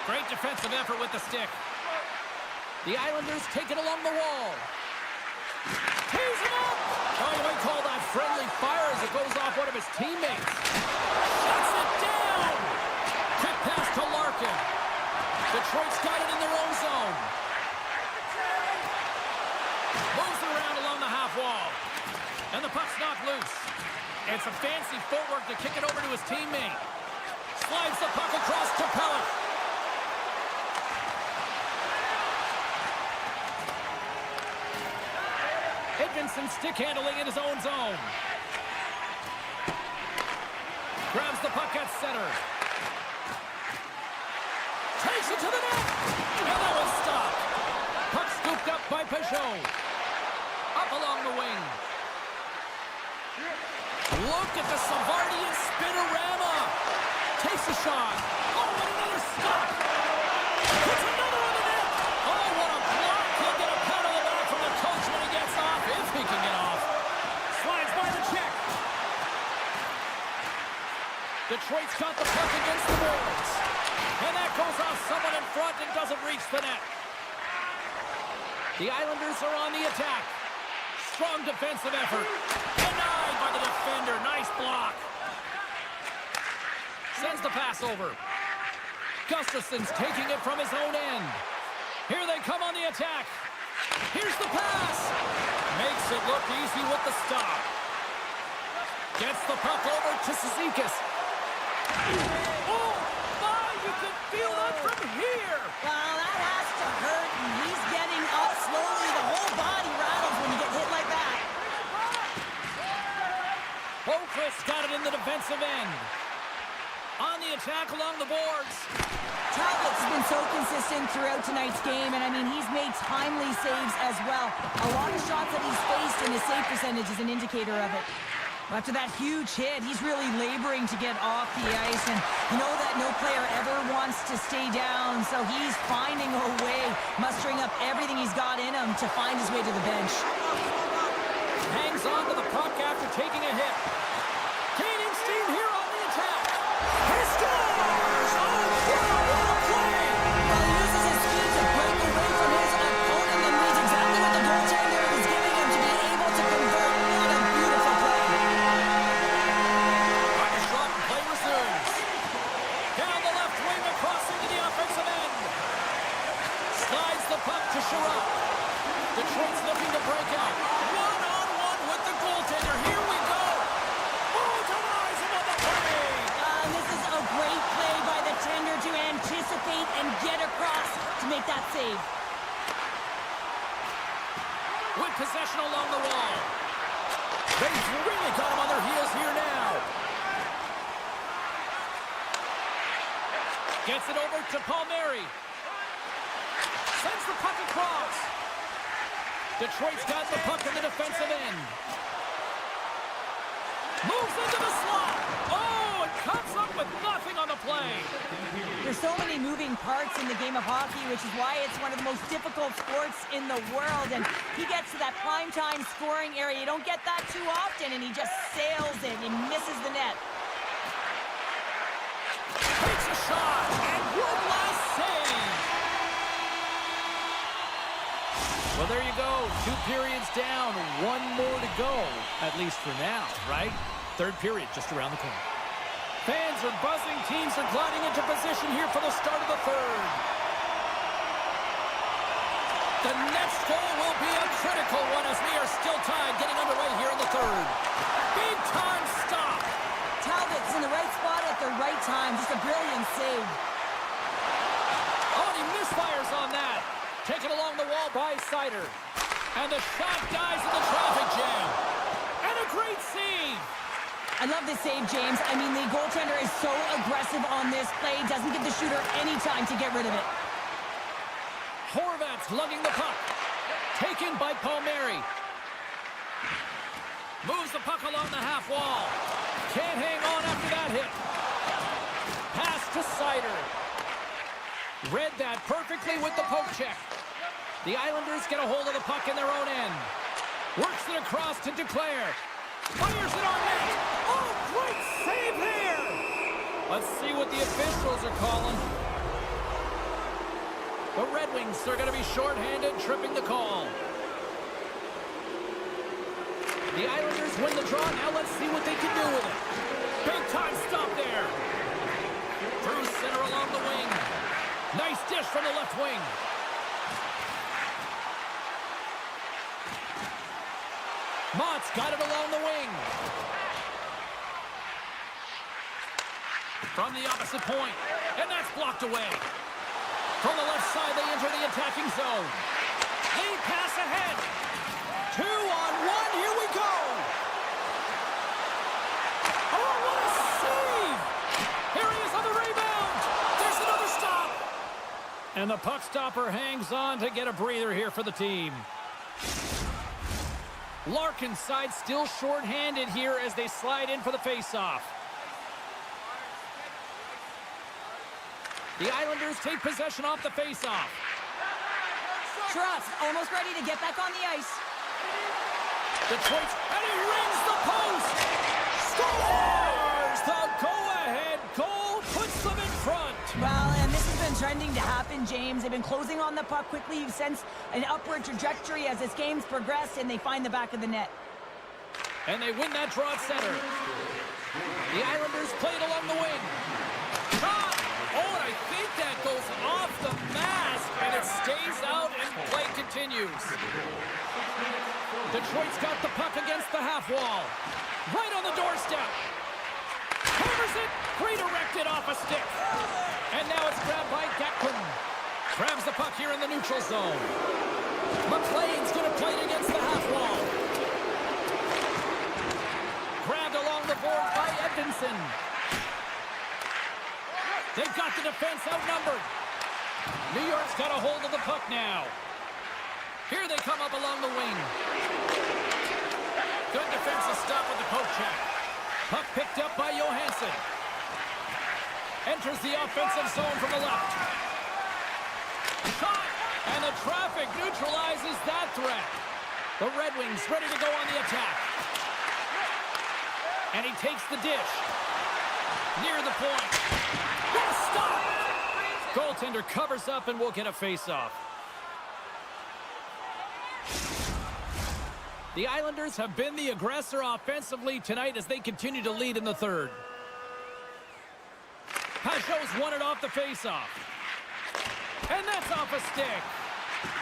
Great defensive effort with the stick. The Islanders take it along the wall. Tees him up! Oh, you might call that friendly fire as it goes off one of his teammates. Shuts it down! Quick pass to Larkin. Detroit's got it in their own zone. Moves it around along the half wall. And the puck's knocked loose. It's a fancy footwork to kick it over to his teammate. Slides the puck across to Pellet. Edmondson stick handling in his own zone. Grabs the puck at center. Takes it to the net. And that was stopped. Puck scooped up by Peugeot. Up along the wing. Look at the Savardian spinorama. Takes a shot. Oh, and another stop. Puts another on the net. Oh, what a block. He'll get a pat on the back from the coach when he gets off, if he can get off. Slides by the check. Detroit's got the puck against the boards. And that goes off someone in front and doesn't reach the net. The Islanders are on the attack. Strong defensive effort. Denied by the defender. Nice block. Sends the pass over. Gustafson's taking it from his own end. Here they come on the attack. Here's the pass. Makes it look easy with the stop. Gets the puck over to Cizikas. Oh, my, you can feel that from here. Well, that has to hurt, and he's getting up slowly. The whole body rattles when you get hit like that. Boquist got it in the defensive end. On the attack along the boards. Talbot's been so consistent throughout tonight's game, and I mean, he's made timely saves as well. A lot of shots that he's faced, and his save percentage is an indicator of it. After that huge hit, he's really laboring to get off the ice, and you know that no player ever wants to stay down, so he's finding a way, mustering up everything he's got in him to find his way to the bench. Hangs on to the puck after taking a hit. Gaining steam here on the attack. He scores! Oh, what a play! Well, he uses his speed to break away from his opponent and reads exactly what the goaltender is giving him to be able to convert. What a beautiful play. Puck is dropped and play resumes. Down the left wing across into the offensive end. Slides the puck to Sharap. Detroit's looking to break out. One-on-one with the goaltender. Here we go. Oh, denies him on the play. This is a great play by the tender to anticipate and get across to make that save. With possession along the wall. They've really got him on their heels here now. Gets it over to Palmieri. Sends the puck across. Detroit's got the puck in the defensive end. Moves into the slot. Oh, it comes up with nothing on the play. There's so many moving parts in the game of hockey, which is why it's one of the most difficult sports in the world. And he gets to that primetime scoring area. You don't get that too often, and he just sails it. He misses the net. Takes a shot, and one last save. Well, there you go. 2 periods down, 1 more to go, at least for now, right? Third period just around the corner. Fans are buzzing. Teams are gliding into position here for the start of the third. The next goal will be a critical one as we are still tied, getting underway here in the third. Big time stop. Talbot's in the right spot at the right time. Just a brilliant save. Oh, and he misfires on that. Taken along the wall by Sider. And the shot dies in the traffic jam. And a great save. I love this save, James. I mean, the goaltender is so aggressive on this play. Doesn't give the shooter any time to get rid of it. Horvat's lugging the puck. Taken by Palmieri. Moves the puck along the half wall. Can't hang on after that hit. Pass to Sider. Read that perfectly with the poke check. The Islanders get a hold of the puck in their own end. Works it across to Duclair. Fires it on net. Oh, great save there. Let's see what the officials are calling. The Red Wings are going to be shorthanded, tripping the call. The Islanders win the draw. Now let's see what they can do with it. Big time stop there. Through center along the wing. Nice dish from the left wing. Mott's got it along the wing. From the opposite point. And that's blocked away. From the left side, they enter the attacking zone. Lead pass ahead. 2-on-1. Here we go. Oh, what a save. Here he is on the rebound. There's another stop. And the puck stopper hangs on to get a breather here for the team. Larkin's side still shorthanded here as they slide in for the faceoff. The Islanders take possession off the faceoff. Trust, almost ready to get back on the ice. Detroit, and he rings the post! Scores! The go-ahead goal puts them in front. Well, and this has been trending to happen, James. They've been closing on the puck quickly. You sense an upward trajectory as this game's progressed, and they find the back of the net. And they win that draw at center. The Islanders played along the wing. Shot! Oh, and I think that goes off the mask, and it stays out, and play continues. Detroit's got the puck against the half wall. Right on the doorstep. Hammers it. Redirected off a stick. And now it's grabbed by Gatkin. Grabs the puck here in the neutral zone. McLean's going to play it against the half wall. Grabbed along the board by Edmondson. They've got the defense outnumbered. New York's got a hold of the puck now. Here they come up along the wing. Good defensive stop with the poke check. Puck picked up by Johansson. Enters the offensive zone from the left. Shot! And the traffic neutralizes that threat. The Red Wings ready to go on the attack. And he takes the dish. Near the point. What a stop! Goaltender covers up and will get a face-off. The Islanders have been the aggressor offensively tonight as they continue to lead in the third. Pajot's won it off the face-off. And that's off a stick.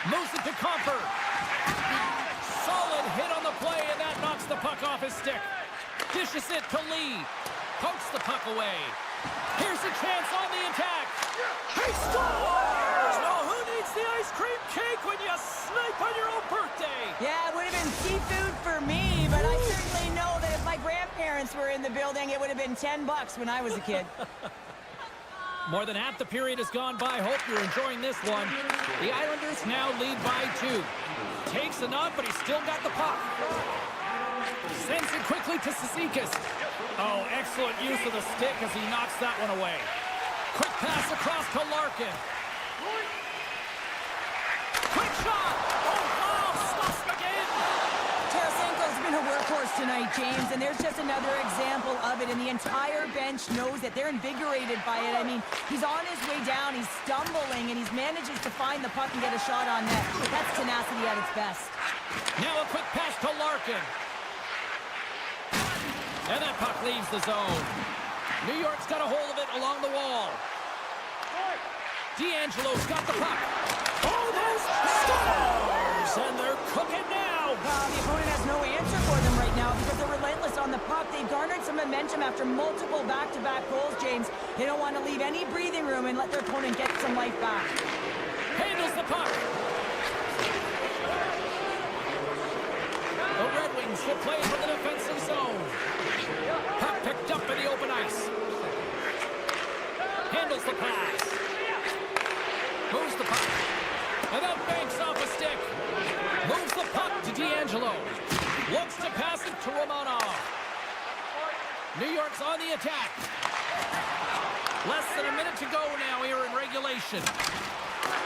Moves it to Comfer. Solid hit on the play, and that knocks the puck off his stick. Dishes it to Lee. Pokes the puck away. Here's a chance on the attack. He scores! Oh, who needs the ice cream cake when you snipe on your own birthday? Yeah, it would have been seafood for me, but I certainly know that if my grandparents were in the building, it would have been $10 when I was a kid. More than half the period has gone by. Hope you're enjoying this one. The Islanders now lead by 2. Takes a knock, but he's still got the puck. Sends it quickly to Cizikas. Oh, excellent use of the stick as he knocks that one away. Quick pass across to Larkin. Quick shot! Oh, wow! Stops again! Tarasenko's been a workhorse tonight, James, and there's just another example of it, and the entire bench knows that they're invigorated by it. I mean, he's on his way down, he's stumbling, and he's manages to find the puck and get a shot on net. That's tenacity at its best. Now a quick pass to Larkin. And that puck leaves the zone. New York's got a hold of it along the wall. D'Angelo's got the puck. Oh, those scores! And they're cooking now. The opponent has no answer for them right now because they're relentless on the puck. They've garnered some momentum after multiple back-to-back goals, James. They don't want to leave any breathing room and let their opponent get some life back. Handles the puck. The Red Wings will play from the defensive zone. Puck picked up in the open ice. Handles the pass. Moves the puck. And that banks off a stick. Moves the puck to D'Angelo. Looks to pass it to Romanov. New York's on the attack. Less than a minute to go now here in regulation.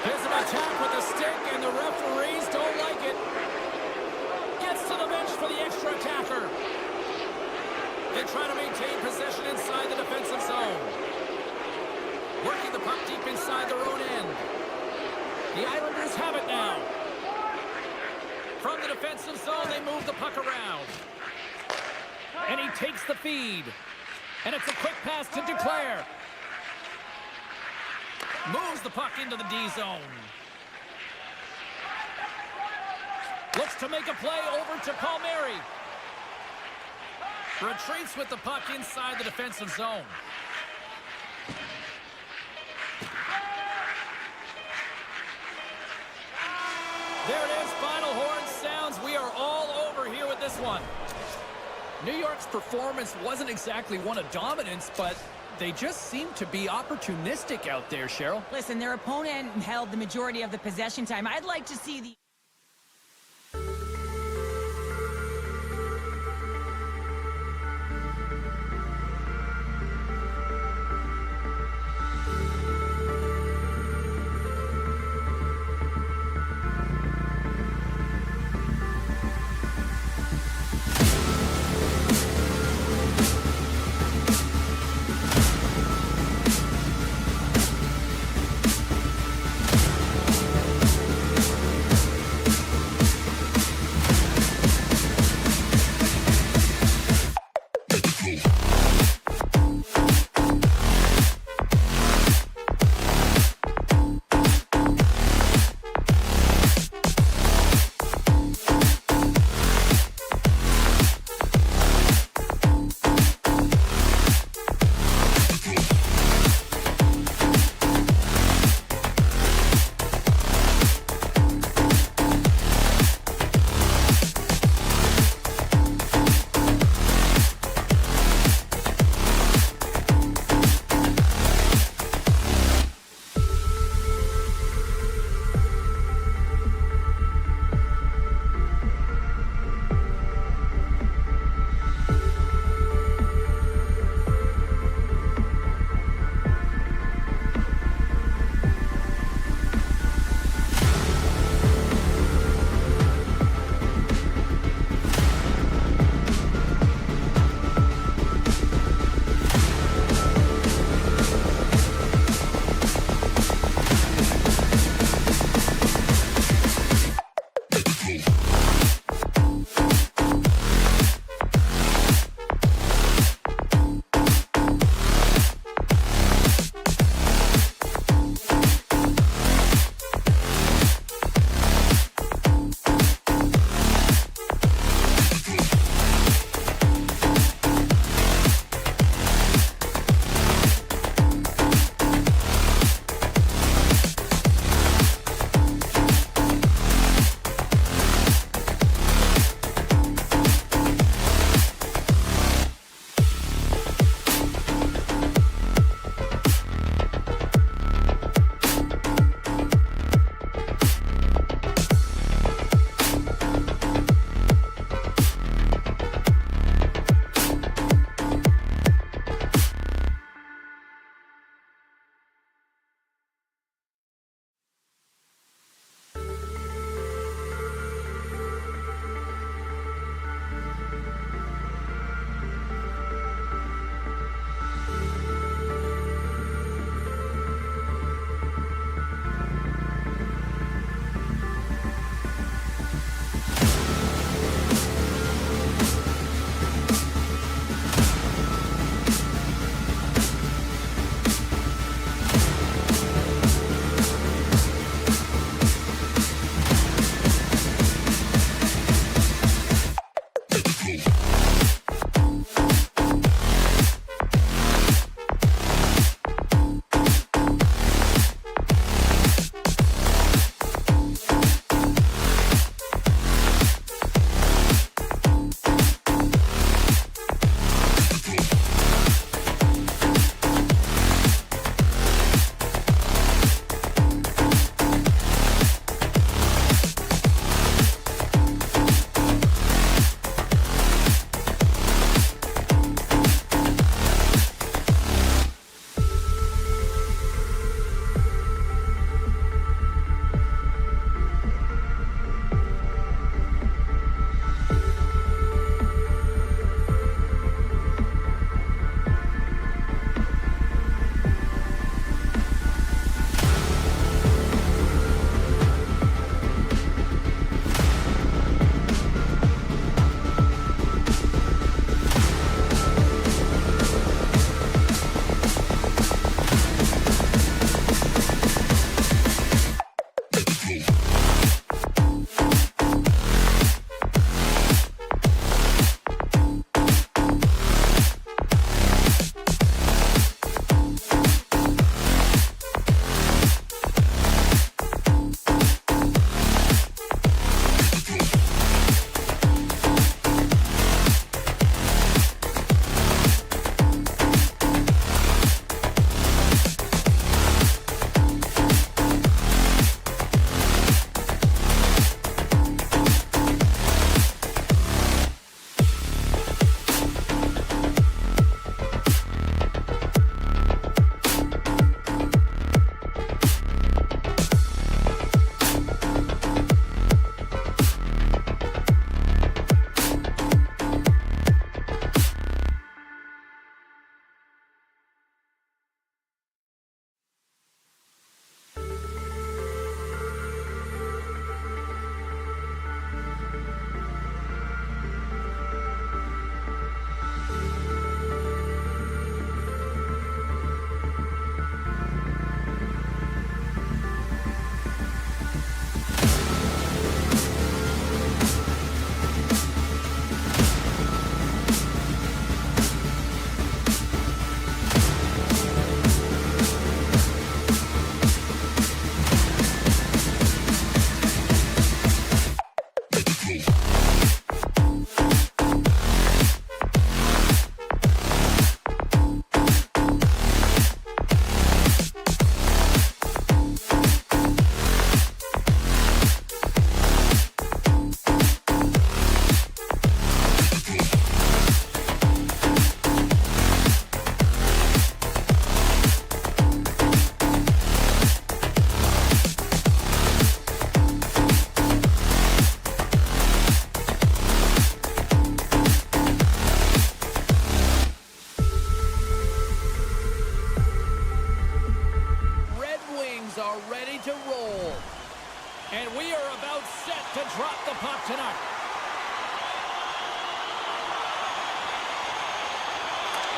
There's an attack with a stick, and the referees don't like it. Gets to the bench for the extra attacker. They try to maintain possession inside the defensive zone. Working the puck deep inside their own end. The Islanders have it now. From the defensive zone, they move the puck around. And he takes the feed. And it's a quick pass to Duclair. Moves the puck into the D zone. Looks to make a play over to Palmieri. Retreats with the puck inside the defensive zone. There it is, final horn sounds. We are all over here with this one. New York's performance wasn't exactly one of dominance, but they just seemed to be opportunistic out there, Cheryl. Listen, their opponent held the majority of the possession time. I'd like to see the...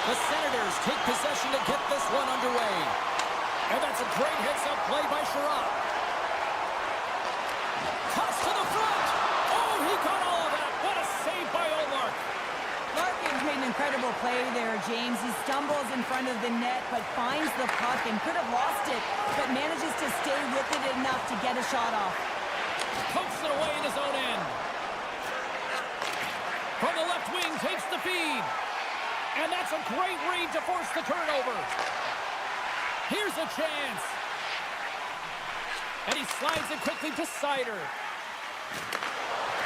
The Senators take possession to get this one underway. And that's a great heads-up play by Skwara. Toss to the front. Oh, he got all of that. What a save by Olmark. Larkin made an incredible play there, James. He stumbles in front of the net, but finds the puck and could have lost it, but manages to stay with it enough to get a shot off. Pokes it away in his own end. From the left wing, takes the feed. And that's a great read to force the turnover. Here's a chance. And he slides it quickly to Sider.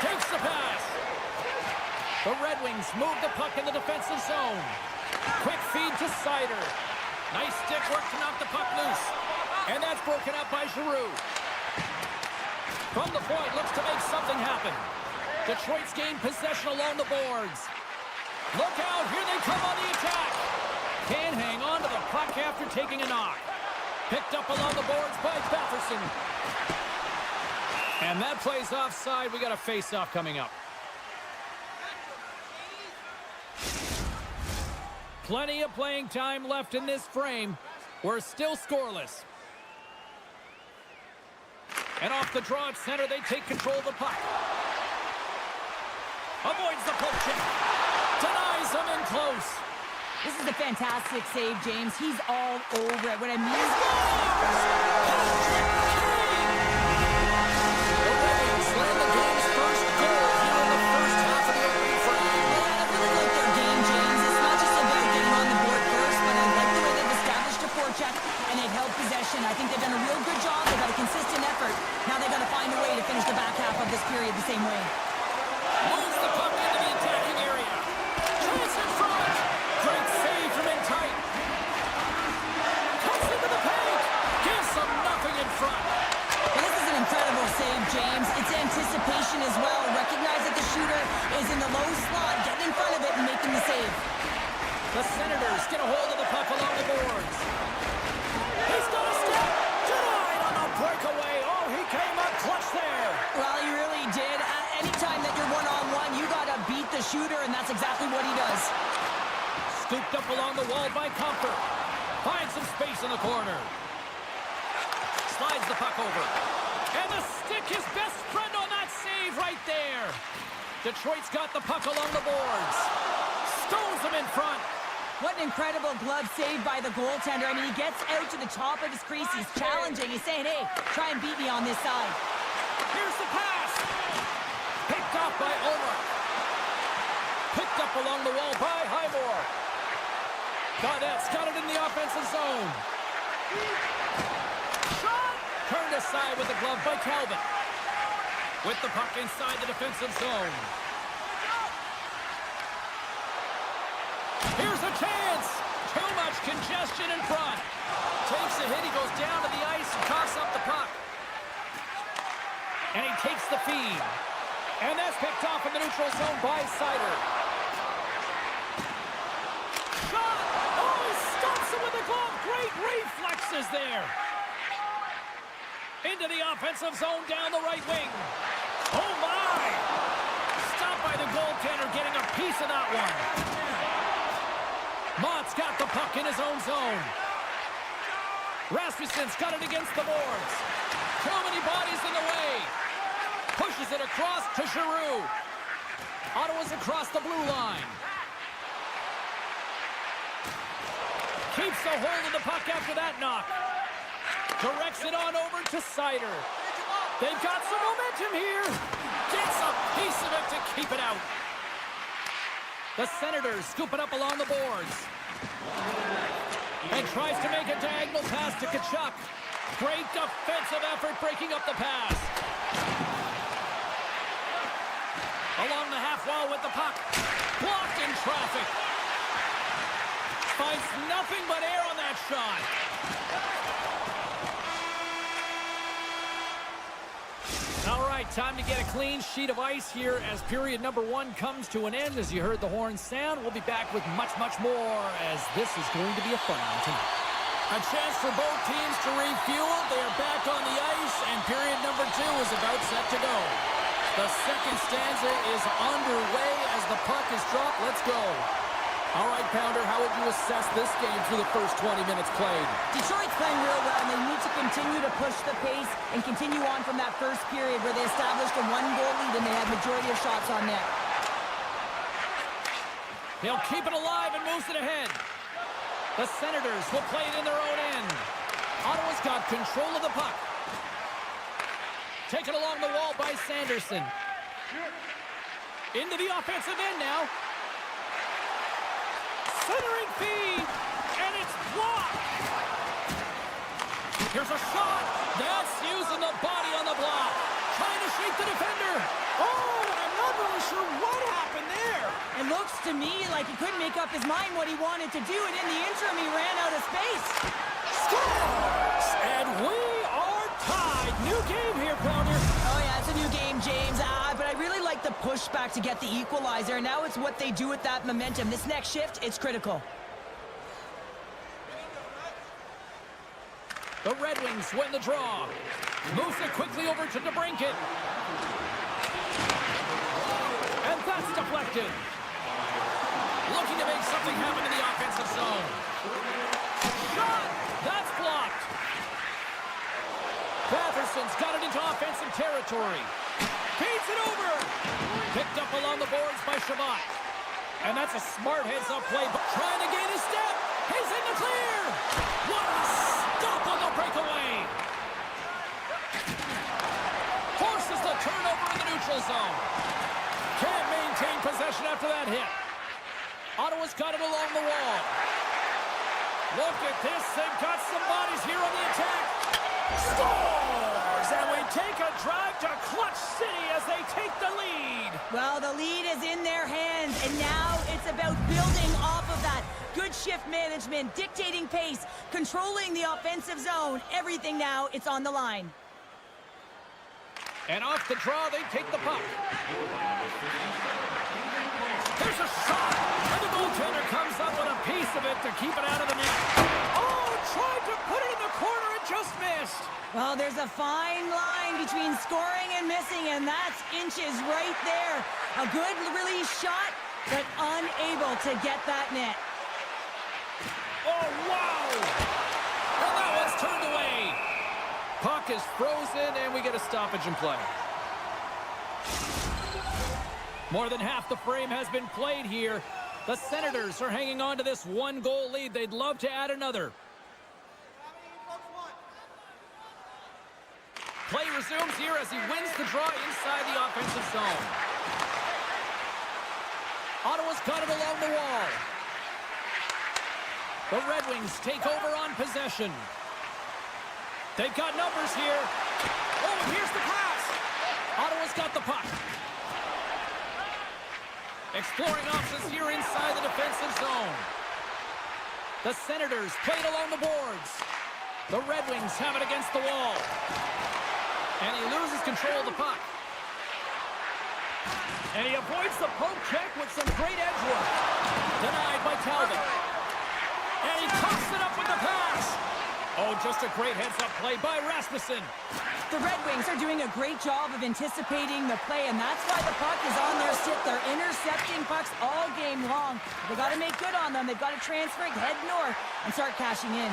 Takes the pass. The Red Wings move the puck in the defensive zone. Quick feed to Sider. Nice stick work to knock the puck loose. And that's broken up by Giroux. From the point, looks to make something happen. Detroit's gained possession along the boards. Look out, here they come on the attack. Can't hang on to the puck after taking a knock. Picked up along the boards by Batherson. And that plays offside. We got a face-off coming up. Plenty of playing time left in this frame. We're still scoreless. And off the draw at center, they take control of the puck. Avoids the poke check. close. This is a fantastic save, James. He's all over it. What I mean is... Slam the game's first goal here in the first half of the opening frame. Yeah, I really like their game, James. It's not just about getting on the board first, but I like the way they've established a forecheck and they've held possession. I think they've done a real good job. They've got a consistent effort. Now they've got to find a way to finish the back half of this period the same way. Moves the puck into the attacking area. Chance in front. Great save from in tight. Cuts into the paint. Gives them nothing in front. Well, this is an incredible save, James. It's anticipation as well. Recognize that the shooter is in the low slot, getting in front of it and making the save. The Senators get a hold of the puck along the boards. He's got a step. Denied on the breakaway. Oh, he came up clutch there. Well, he really did. Anytime that you're one-on-one, you got to beat the shooter, and that's exactly what he does. Scooped up along the wall by Comfort. Finds some space in the corner. Slides the puck over. And the stick, his best friend on that save right there. Detroit's got the puck along the boards. Stones him in front. What an incredible glove save by the goaltender. I mean, he gets out to the top of his crease. He's challenging. He's saying, hey, try and beat me on this side. Here's the pass. Picked up by Omar. Picked up along the wall by Highmore. Gaudette's got it in the offensive zone. Shot! Turned aside with the glove by Calvin. With the puck inside the defensive zone. Here's a chance! Too much congestion in front. Takes a hit, he goes down to the ice and coughs up the puck. And he takes the feed. And that's picked off in the neutral zone by Sider. Shot! Oh, he stops him with the glove. Great reflexes there. Into the offensive zone down the right wing. Oh, my! Stopped by the goaltender, getting a piece of that one. Mott's got the puck in his own zone. Rasmussen's got it against the boards. Too many bodies in the way. Pushes it across to Giroux. Ottawa's across the blue line. Keeps a hold of the puck after that knock. Directs it on over to Sider. They've got some momentum here. Gets a piece of it to keep it out. The Senators scoop it up along the boards. And tries to make a diagonal pass to Tkachuk. Great defensive effort breaking up the pass. Along the half wall with the puck. Blocked in traffic. Finds nothing but air on that shot. All right, time to get a clean sheet of ice here as period number 1 comes to an end. As you heard the horn sound, we'll be back with much, much more as this is going to be a fun one tonight. A chance for both teams to refuel. They are back on the ice, and period number 2 is about set to go. The second stanza is underway as the puck is dropped. Let's go. All right, Pounder, how would you assess this game through the first 20 minutes played? Detroit's playing real well, and they need to continue to push the pace and continue on from that first period where they established a 1-goal lead and they had majority of shots on net. He'll keep it alive and moves it ahead. The Senators will play it in their own end. Ottawa's got control of the puck. Taken along the wall by Sanderson. Into the offensive end now. Centering feed, and it's blocked. Here's a shot. That's using the body on the block. Trying to shake the defender. Oh, and I'm not really sure what happened there. It looks to me like he couldn't make up his mind what he wanted to do, and in the interim, he ran out of space. Scores! And we are tied. New game here, Pounder. Oh, yeah, it's a new game, James. But I really like the pushback to get the equalizer. Now it's what they do with that momentum. This next shift, it's critical. The Red Wings win the draw. Moves it quickly over to DeBrincat. And that's deflected. Looking to make something happen in the offensive zone. Shot! That's blocked. Batherson's got it into offensive territory. Feeds it over. Picked up along the boards by Shabbat. And that's a smart heads-up play, but trying to gain a step. He's in the clear. What a stop on the breakaway. Forces the turnover in the neutral zone. Can't maintain possession after that hit. Ottawa's got it along the wall. Look at this. They've got some bodies here on the attack. Scores! And we take a drive to Clutch City as they take the lead. Well, the lead is in their hands, and now it's about building off of that. Good shift management, dictating pace, controlling the offensive zone. Everything now, it's on the line. And off the draw, they take the puck. There's a shot, and the goaltender comes up with a piece of it to keep it out of the net. Oh, tried to put it in the corner and just missed. Well, there's a fine line between scoring and missing, and that's inches right there. A good release shot, but unable to get that net. Oh, wow! And that one's turned away. Puck is frozen, and we get a stoppage in play. More than half the frame has been played here. The Senators are hanging on to this one-goal lead. They'd love to add another. Play resumes here as he wins the draw inside the offensive zone. Ottawa's got it along the wall. The Red Wings take over on possession. They've got numbers here. Oh, and here's the pass. Ottawa's got the puck. Exploring options here inside the defensive zone. The Senators play it along the boards. The Red Wings have it against the wall. And he loses control of the puck. And he avoids the poke check with some great edge work. Denied by Talbot. And he cuffs it up with the pass. Oh, just a great heads-up play by Rasmussen. The Red Wings are doing a great job of anticipating the play, and that's why the puck is on their stick. They're intercepting pucks all game long. They got to make good on them. They've got to transfer it, head north, and start cashing in.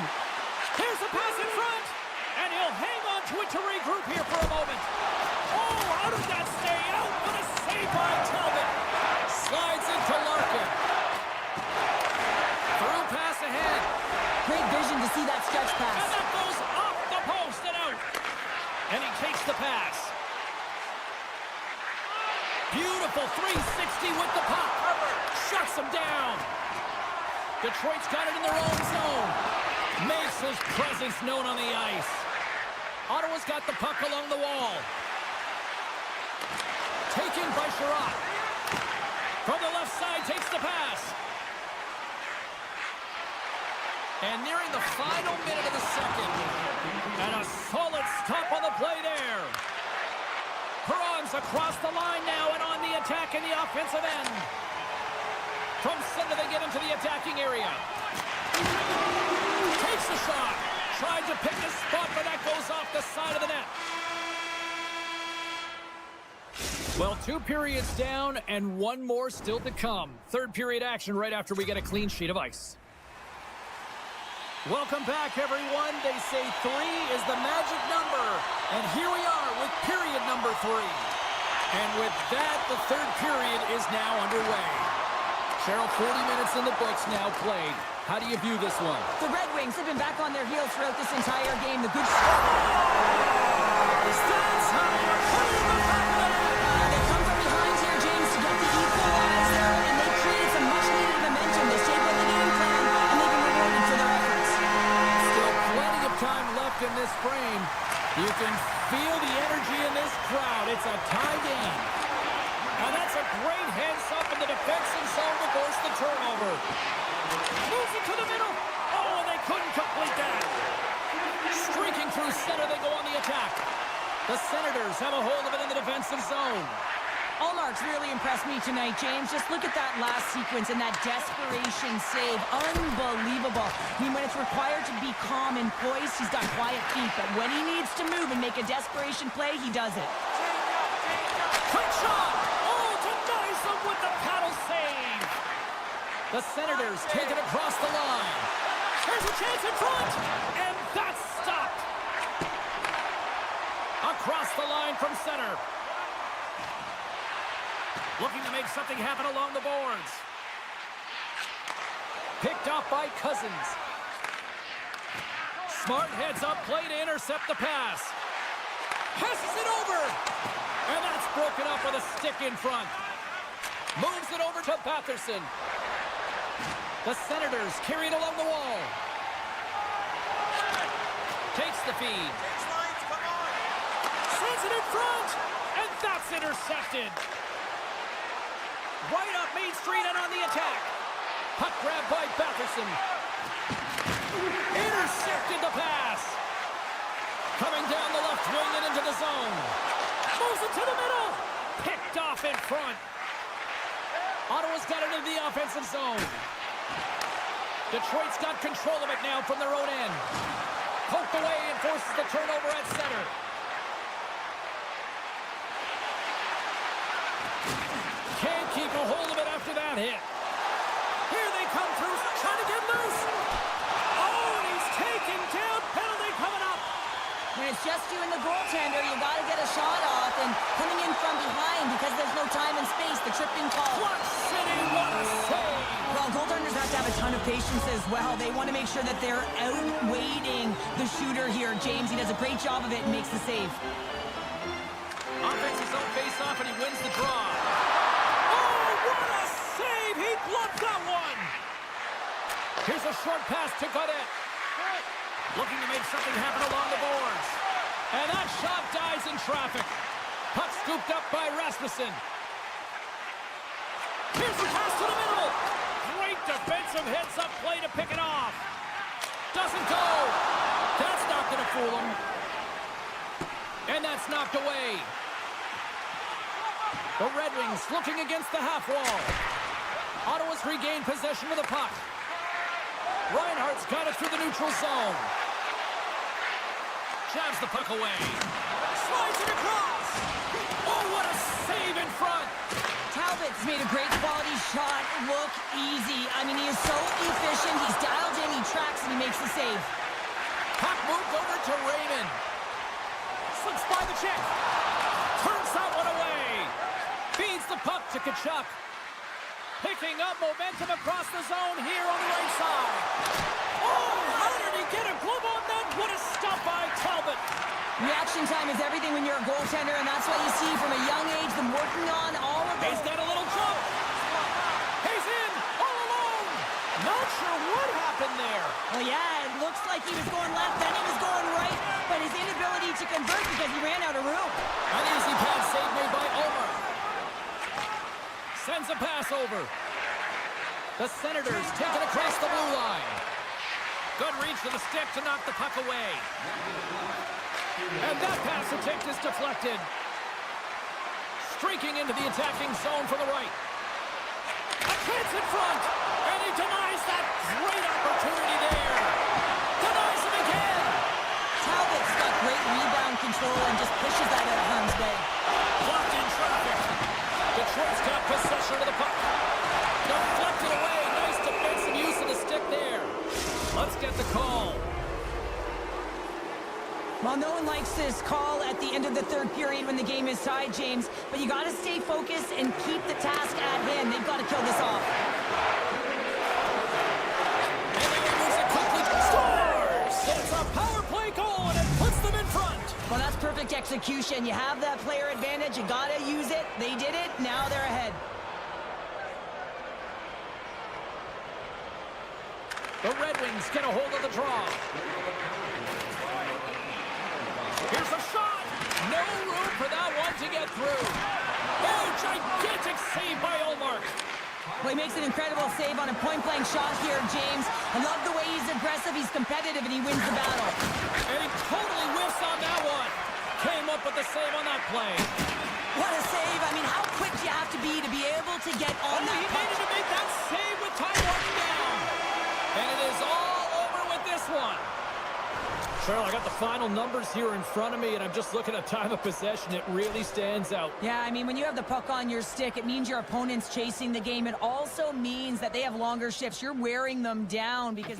Here's the pass in front. And he'll hang on to it to regroup here for a moment. Oh, how did that stay out? What a save by Talbot. Slides into Larkin. Through pass ahead. Great vision to see that stretch pass. And that goes off the post and out. And he takes the pass. Beautiful 360 with the puck. Shuts him down. Detroit's got it in their own zone. Makes his presence known on the ice. Ottawa's got the puck along the wall. Taken by Skwara. From the left side, takes the pass. And nearing the final minute of the second. And a solid stop on the play there. Perron's across the line now and on the attack in the offensive end. From center, they get into the attacking area. Takes the shot. Tried to pick the spot, but that goes off the side of the net. Well, 2 periods down and 1 more still to come. Third period action right after we get a clean sheet of ice. Welcome back, everyone. They say 3 is the magic number. And here we are with period number 3. And with that, the third period is now underway. Cheryl, 40 minutes in the books now played. How do you view this one? The Red Wings have been back on their heels throughout this entire game. The good... Stands high. They come from behind here, James, to get the equalizer, and they created some much-needed momentum. They stayed with the game plan, and they've been rewarded for their efforts. Still plenty of time left in this frame. You can feel the energy in this crowd. It's a tie game. And that's a great heads-up in the defensive zone to force the turnover. Moves it to the middle. Oh, and they couldn't complete that. Streaking through center, they go on the attack. The Senators have a hold of it in the defensive zone. Allmark's really impressed me tonight, James. Just look at that last sequence and that desperation save. Unbelievable. I mean, when it's required to be calm and poised, he's got quiet feet. But when he needs to move and make a desperation play, he does it. Quick shot! Oh, denies him with the paddle save. The Senators take it across the line. There's a chance in front, and that's stopped. Across the line from center. Looking to make something happen along the boards. Picked off by Cousins. Smart heads up play to intercept the pass. Passes it over. And that's broken up with a stick in front. Moves it over to Batherson. The Senators carry it along the wall. Takes the feed. Lines, come on. Sends it in front. And that's intercepted. Right up Main Street and on the attack. Puck grab by Batherson. Intercepted the pass. Coming down the left wing and into the zone. Moves it to the middle. Picked off in front. Ottawa's got it into the offensive zone. Detroit's got control of it now from their own end. Poked away and forces the turnover at center. Can't keep a hold of it after that hit. Here they come through, trying to get loose. Oh, and he's taken down. Penalty coming up. When it's just you and the goaltender, you got to get a shot off, and coming in from behind because there's no time and space, the tripping call. Clutch City, what a save. Well, goaltenders have to have a ton of patience as well. They want to make sure that they're outweighting the shooter here. James, he does a great job of it and makes the save. Offensive zone face-off, and he wins the draw. Oh, what a save! He bluffed that one. Here's a short pass to Godet. Looking to make something happen along the boards. And that shot dies in traffic. Puck scooped up by Rasmussen. Here's the pass to the middle. Great defensive heads-up play to pick it off. Doesn't go. That's not going to fool him. And that's knocked away. The Red Wings looking against the half wall. Ottawa's regained possession of the puck. Reinhardt's got it through the neutral zone. Jabs the puck away. Slides it across. Oh, what a save in front. Talbot's made a great quality shot look easy. I mean, he is so efficient. He's dialed in, he tracks, and he makes the save. Puck moved over to Raymond. Slips by the check. Turns that one away. Feeds the puck to Tkachuk. Picking up momentum across the zone here on the right side. Oh, how did he get a glove on that? What a stop by Talbot. Reaction time is everything when you're a goaltender, and that's what you see from a young age, them working on all of He's this. got a little jump. He's in all alone. Not sure what happened there. Well, yeah, it looks like he was going left, then he was going right, but his inability to convert because he ran out of room. An easy pass save made by Omar. Sends a pass over. The Senators take it across the blue line. Good reach to the stick to knock the puck away. And that pass attempt is deflected. Streaking into the attacking zone for the right. A chance in front. And he denies that great opportunity there. Denies him again. Talbot's got great rebound control and just pushes that out of harm's way. Blocked in traffic. Detroit's got possession of the puck. Deflected away. Nice defensive use of the stick there. Let's get the call. Well, no one likes this call at the end of the third period when the game is tied, James, but you got to stay focused and keep the task at hand. They've got to kill this off. And he moves it quickly. Scores! It's a power play goal, and it puts them in front. Well, that's perfect execution. You have that player advantage. You got to use it. They did it. Now they're ahead. The Red Wings get a hold of the draw. Here's a shot. No room for that one to get through. Oh, gigantic save by Olmark. Well, he makes an incredible save on a point-blank shot here, James. I love the way he's aggressive, he's competitive, and he wins the battle. And he totally whiffs on that one. Came up with the save on that play. What a save. I mean, how quick do you have to be able to get on Oh, that he puck? needed to make that save with time running down. And it is all over with this one. Cheryl, I got the final numbers here in front of me, and I'm just looking at time of possession. It really stands out. Yeah, I mean, when you have the puck on your stick, it means your opponent's chasing the game. It also means that they have longer shifts. You're wearing them down because...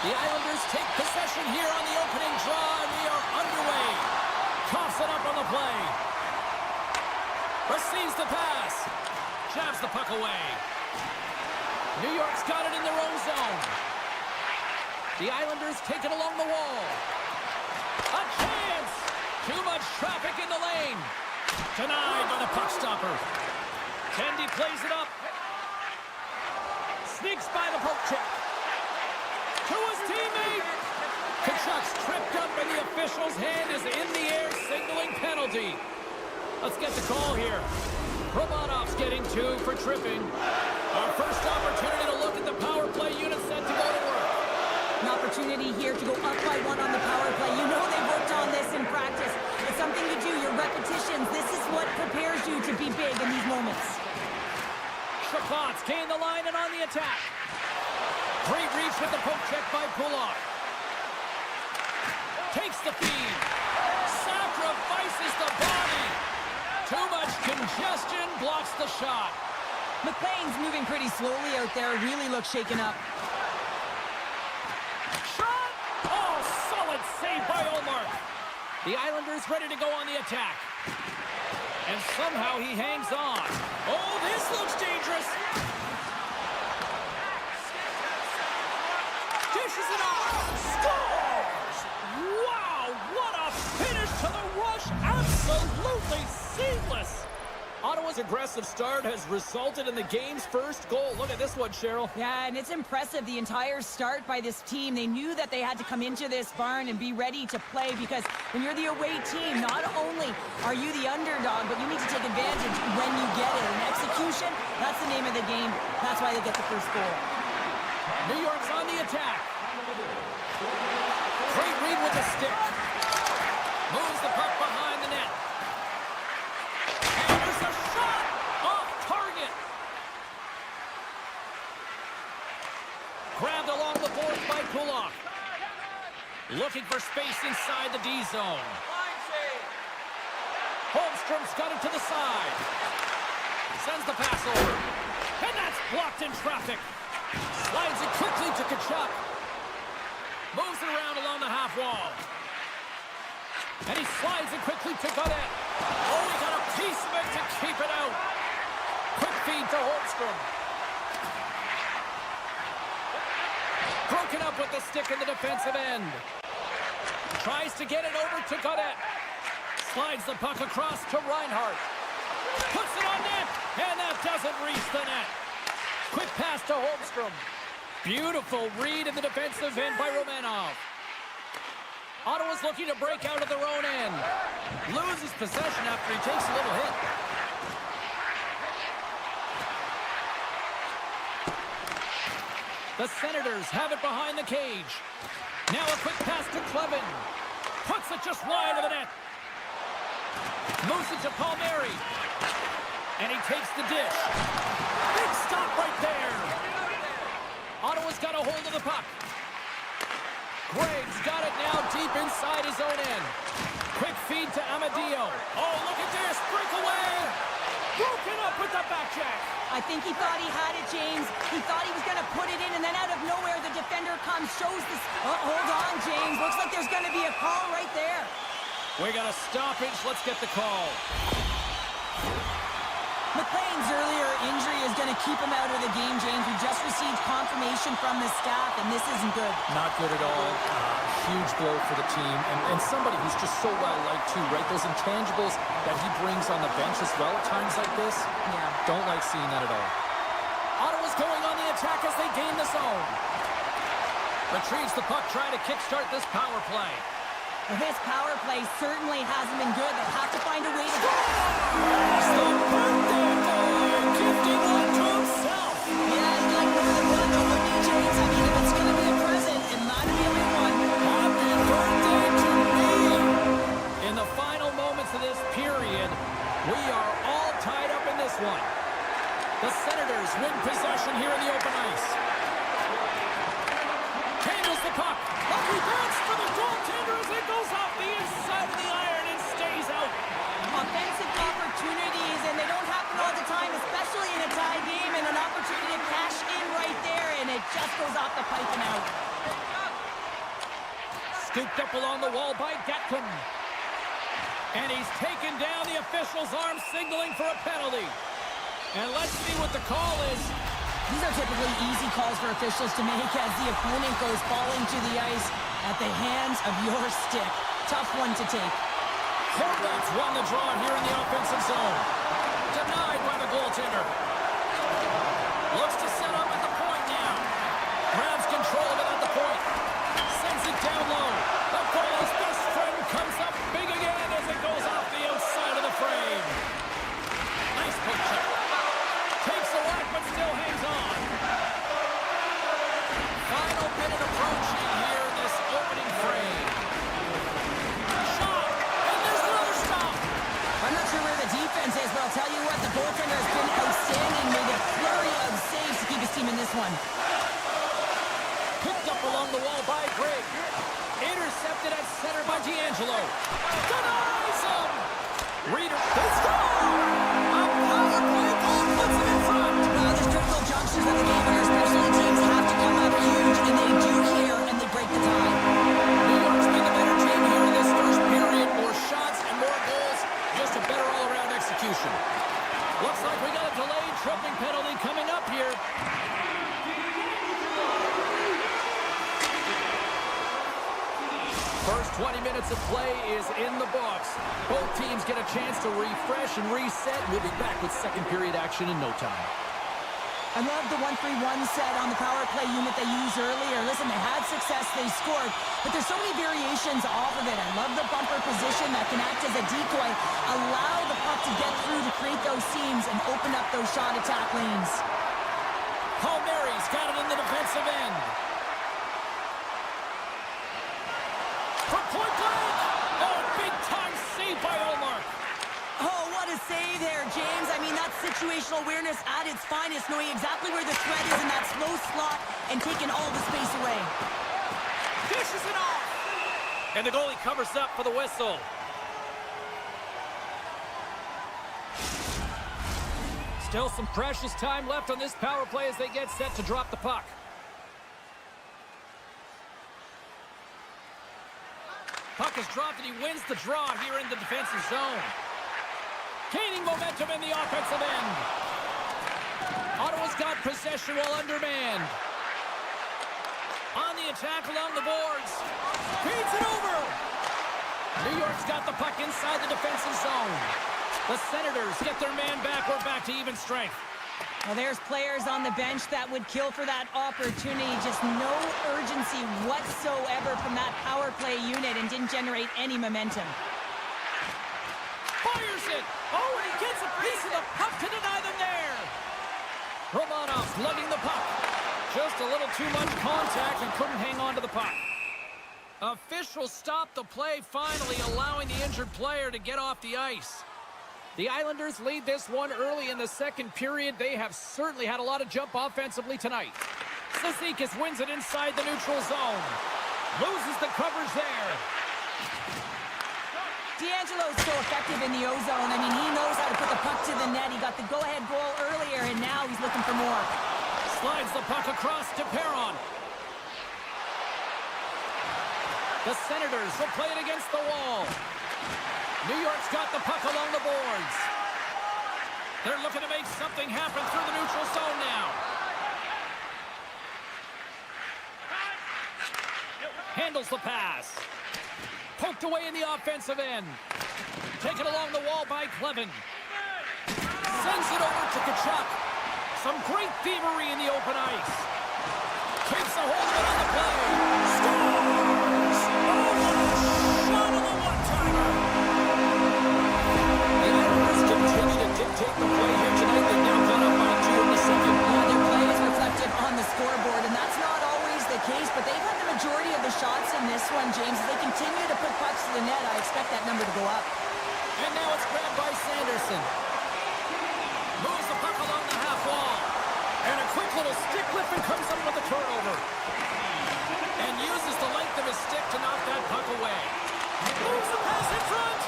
The Islanders take possession here on the opening draw, and we are underway. Coughs it up on the play. Receives the pass. Jabs the puck away. New York's got it in their own zone. The Islanders take it along the wall. A chance! Too much traffic in the lane. Denied by the puck stopper. Kendi plays it up. Sneaks by the poke check. To his teammate. Kachuk's tripped up and the official's hand is in the air signaling penalty. Let's get the call here. Romanov's getting 2 for tripping. Our first opportunity to look at the power play unit set to go to work. An opportunity here to go up by 1 on the power play. You know they've worked on this in practice. It's something you do, your repetitions. This is what prepares you to be big in these moments. Shabbat's gain the line and on the attack. Great reach with the poke check by Pulak. Takes the feed. Sacrifices the body. Too much congestion blocks the shot. McLean's moving pretty slowly out there. Really looks shaken up. Shot! Oh, solid save by Olmark. The Islanders ready to go on the attack. And somehow he hangs on. Oh, this looks dangerous. Dishes it off. Scores! Wow, what a finish to the rush. Absolutely seamless. Ottawa's aggressive start has resulted in the game's first goal. Look at this one, Cheryl. Yeah, and it's impressive, the entire start by this team. They knew that they had to come into this barn and be ready to play because when you're the away team, not only are you the underdog, but you need to take advantage when you get it. And execution, that's the name of the game. That's why they get the first goal. New York's on the attack. Great read with the stick. Moves the puck behind the net. And there's a shot off target. Grabbed along the boards by Pulak. Looking for space inside the D zone. Holmstrom's got it to the side. Sends the pass over. And that's blocked in traffic. Slides it quickly to Kachuk. Moves it around along the half wall. And he slides it quickly to Godet. Oh, he got a piece of it to keep it out. Quick feed to Holmstrom. Broken up with the stick in the defensive end. Tries to get it over to Godet. Slides the puck across to Reinhart. Puts it on net. And that doesn't reach the net. Quick pass to Holmstrom. Beautiful read in the defensive end by Romanov. Ottawa's looking to break out of their own end. Loses possession after he takes a little hit. The Senators have it behind the cage. Now a quick pass to Clevin. Puts it just wide of the net. Moves it to Palmieri. And he takes the dish. Big stop right there. Ottawa's got a hold of the puck. Gregg's got it now deep inside his own end. Quick feed to Amadio. Oh, look at this. Breakaway. Broken up with the back check. I think he thought he had it, James. He thought he was going to put it in, and then out of nowhere, the defender comes, shows this. Oh, hold on, James. Looks like there's going to be a call right there. We got a stoppage. Let's get the call. McLean's earlier injury is going to keep him out of the game, James. We just received confirmation from the staff, and this isn't good. Not good at all. Huge blow for the team, and somebody who's just so well-liked too, right? Those intangibles that he brings on the bench as well at times like this. Yeah. Don't like seeing that at all. Ottawa's going on the attack as they gain the zone. Retrieves the puck, trying to kickstart this power play. Well, this power play certainly hasn't been good. They have to find a way to go. It's the birthday boy gifting one to himself. Yeah, I'd like more than one, though, wouldn't you, James? I mean, if it's going to be a present, it might be a big one. Happy birthday to me. In the final moments of this period, we are all tied up in this one. The Senators win possession here in the open ice. Handles the puck. Lucky bounce for the goaltender as it goes off the inside of the iron and stays out. Offensive opportunities, and they don't happen all the time, especially in a tie game, and an opportunity to cash in right there, and it just goes off the pipe and out. Scooped up along the wall by Gatcomb. And he's taken down. The official's arm signaling for a penalty. And let's see what the call is. These are typically easy calls for officials to make as the opponent goes falling to the ice at the hands of your stick. Tough one to take. Horvats won the draw here in the offensive zone. Denied by the goaltender. Looks to set up at the point now. Grabs control of it at the point. Sends it down low. The goalie's best friend comes up big again as it goes off the outside of the frame. Nice poke check. Takes a whack but still hangs on. Final minute approaching here in this opening frame. Shot! And there's another stop! I'm not sure where the defense is, but I'll tell you what, the goaltender has been outstanding. Made a flurry of saves to keep his team in this one. Picked up along the wall by Greg. Intercepted at center by D'Angelo. Denies him! Reader, they score! A power play goal puts it in front! Well, there's critical junctures of the game where special teams have to come up huge, and they do here, and they break the tie. New York's been the better team here in this first period. More shots and more goals. Just a better all-around execution. Looks like we got a delayed tripping penalty coming up here. First 20 minutes of play is in the books. Both teams get a chance to refresh and reset. We'll be back with second period action in no time. I love the 1-3-1 set on the power play unit they used earlier. Listen, they had success, they scored, but there's so many variations off of it. I love the bumper position that can act as a decoy, allow the puck to get through to create those seams and open up those shot attack lanes. Palmieri's got it in the defensive end. For point blank! Oh, big time save by Ullmark. Oh, what a save there, James. I mean, that's situational awareness at its finest, knowing exactly where the threat is in that slow slot and taking all the space away. Dishes it off! And the goalie covers up for the whistle. Still some precious time left on this power play as they get set to drop the puck. Puck is dropped and he wins the draw here in the defensive zone. Gaining momentum in the offensive end. Ottawa's got possession while undermanned. On the attack along the boards. Feeds it over. New York's got the puck inside the defensive zone. The Senators get their man back. We're back to even strength. Well, there's players on the bench that would kill for that opportunity. Just no urgency whatsoever from that power play unit and didn't generate any momentum. Fires it! Oh, and he gets a piece of the puck to deny them there! Romanov's lugging the puck. Just a little too much contact and couldn't hang on to the puck. Officials stopped the play finally, allowing the injured player to get off the ice. The Islanders lead this one early in the second period. They have certainly had a lot of jump offensively tonight. Cizikas wins it inside the neutral zone. Loses the coverage there. D'Angelo's so effective in the O-zone. I mean, he knows how to put the puck to the net. He got the go-ahead goal earlier, and now he's looking for more. Slides the puck across to Perron. The Senators will play it against the wall. New York's got the puck along the boards. They're looking to make something happen through the neutral zone now. Handles the pass. Poked away in the offensive end. Taken along the wall by Clevin. Sends it over to Tkachuk. Some great thievery in the open ice. Takes a hold of it on the play. Scores! Oh, shot of the one-timer. The Islanders continue to dictate the play here tonight. They've now gone up by 2 in the second. Their play is reflected on the scoreboard, and that's not always the case, but they've had the majority of the shots in this one, James. As they continue to put pucks to the net, I expect that number to go up. And now it's grabbed by Sanderson. Moves the puck along the half wall. And a quick little stick lift and comes up with a turnover. And uses the length of his stick to knock that puck away. Moves the pass in front.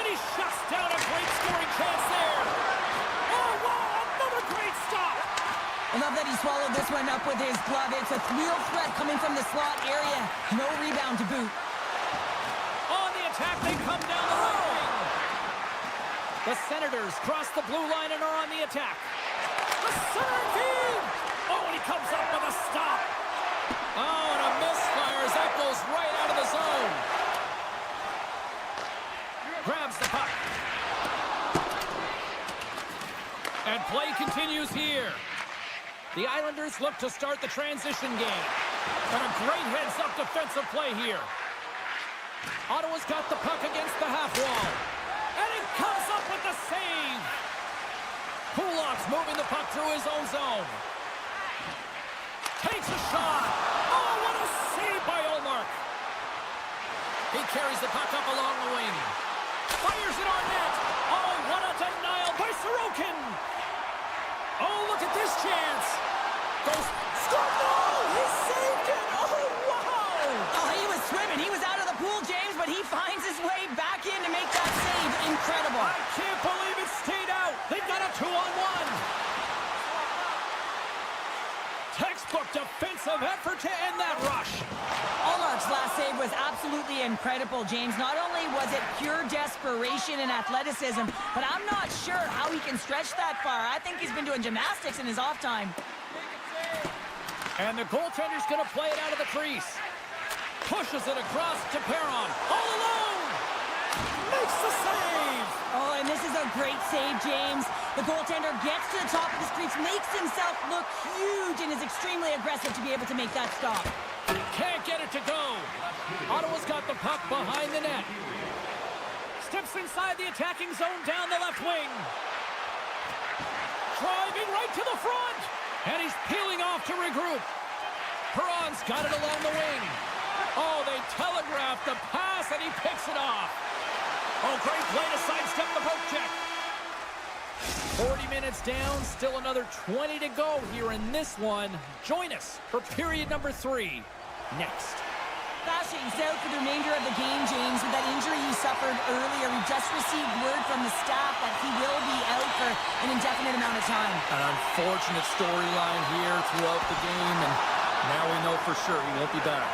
And he shuts down a great scoring chance there. Oh, wow, another great stop. I love that he swallowed this one up with his glove. It's a real threat coming from the slot area. No rebound to boot. attack. They come down the right wing. The Senators cross the blue line and are on the attack. The center feed. Oh, and he comes up with a stop. Oh, and a misfire as that goes right out of the zone. Grabs the puck. And play continues here. The Islanders look to start the transition game. And a great heads-up defensive play here. Ottawa's got the puck against the half wall. And he comes up with the save. Kulak's moving the puck through his own zone. Takes a shot. Oh, what a save by Olmark. He carries the puck up along the wing. Fires it on net. Oh, what a denial by Sorokin. Oh, look at this chance. Goes, score, no! He saved it! Oh, wow! Oh, he was swimming. He was out of the pool, James, but he finds his way back in to make that save. Incredible. I can't believe it stayed out. They've got a 2-on-1. Textbook defensive effort to end that rush. Allmark's last save was absolutely incredible, James. Not only was it pure desperation and athleticism, but I'm not sure how he can stretch that far. I think he's been doing gymnastics in his off time. And the goaltender's going to play it out of the crease. Pushes it across to Perron. All alone! Makes the save! Oh, and this is a great save, James. The goaltender gets to the top of his crease, makes himself look huge, and is extremely aggressive to be able to make that stop. Can't get it to go. Ottawa's got the puck behind the net. Steps inside the attacking zone down the left wing. Driving right to the front. And he's peeling off to regroup. Perron's got it along the wing. Oh, they telegraphed the pass, and he picks it off. Oh, great play to sidestep the poke check. 40 minutes down, still another 20 to go here in this one. Join us for period number 3 next. Bashing's out for the remainder of the game, James. With that injury he suffered earlier, we just received word from the staff that he will be out for an indefinite amount of time. An unfortunate storyline here throughout the game, and now we know for sure he won't be back.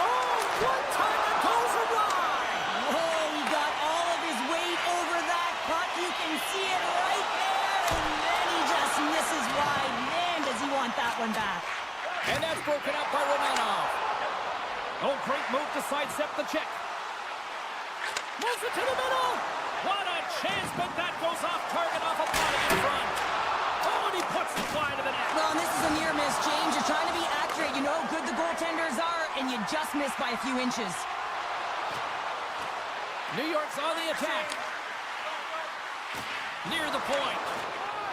Oh, one time it goes awry! Whoa, he got all of his weight over that puck. You can see it right there, and then he just misses wide. Man, does he want that one back. And that's broken up by Romanov. Oh, great move to sidestep the check. Moves it to the middle. What a chance, but that goes off target off a body in front. Oh, and he puts it wide of the net. Well, and this is a near miss, James. You're trying to be accurate. You know how good the goaltenders are, and you just miss by a few inches. New York's on the attack. Near the point.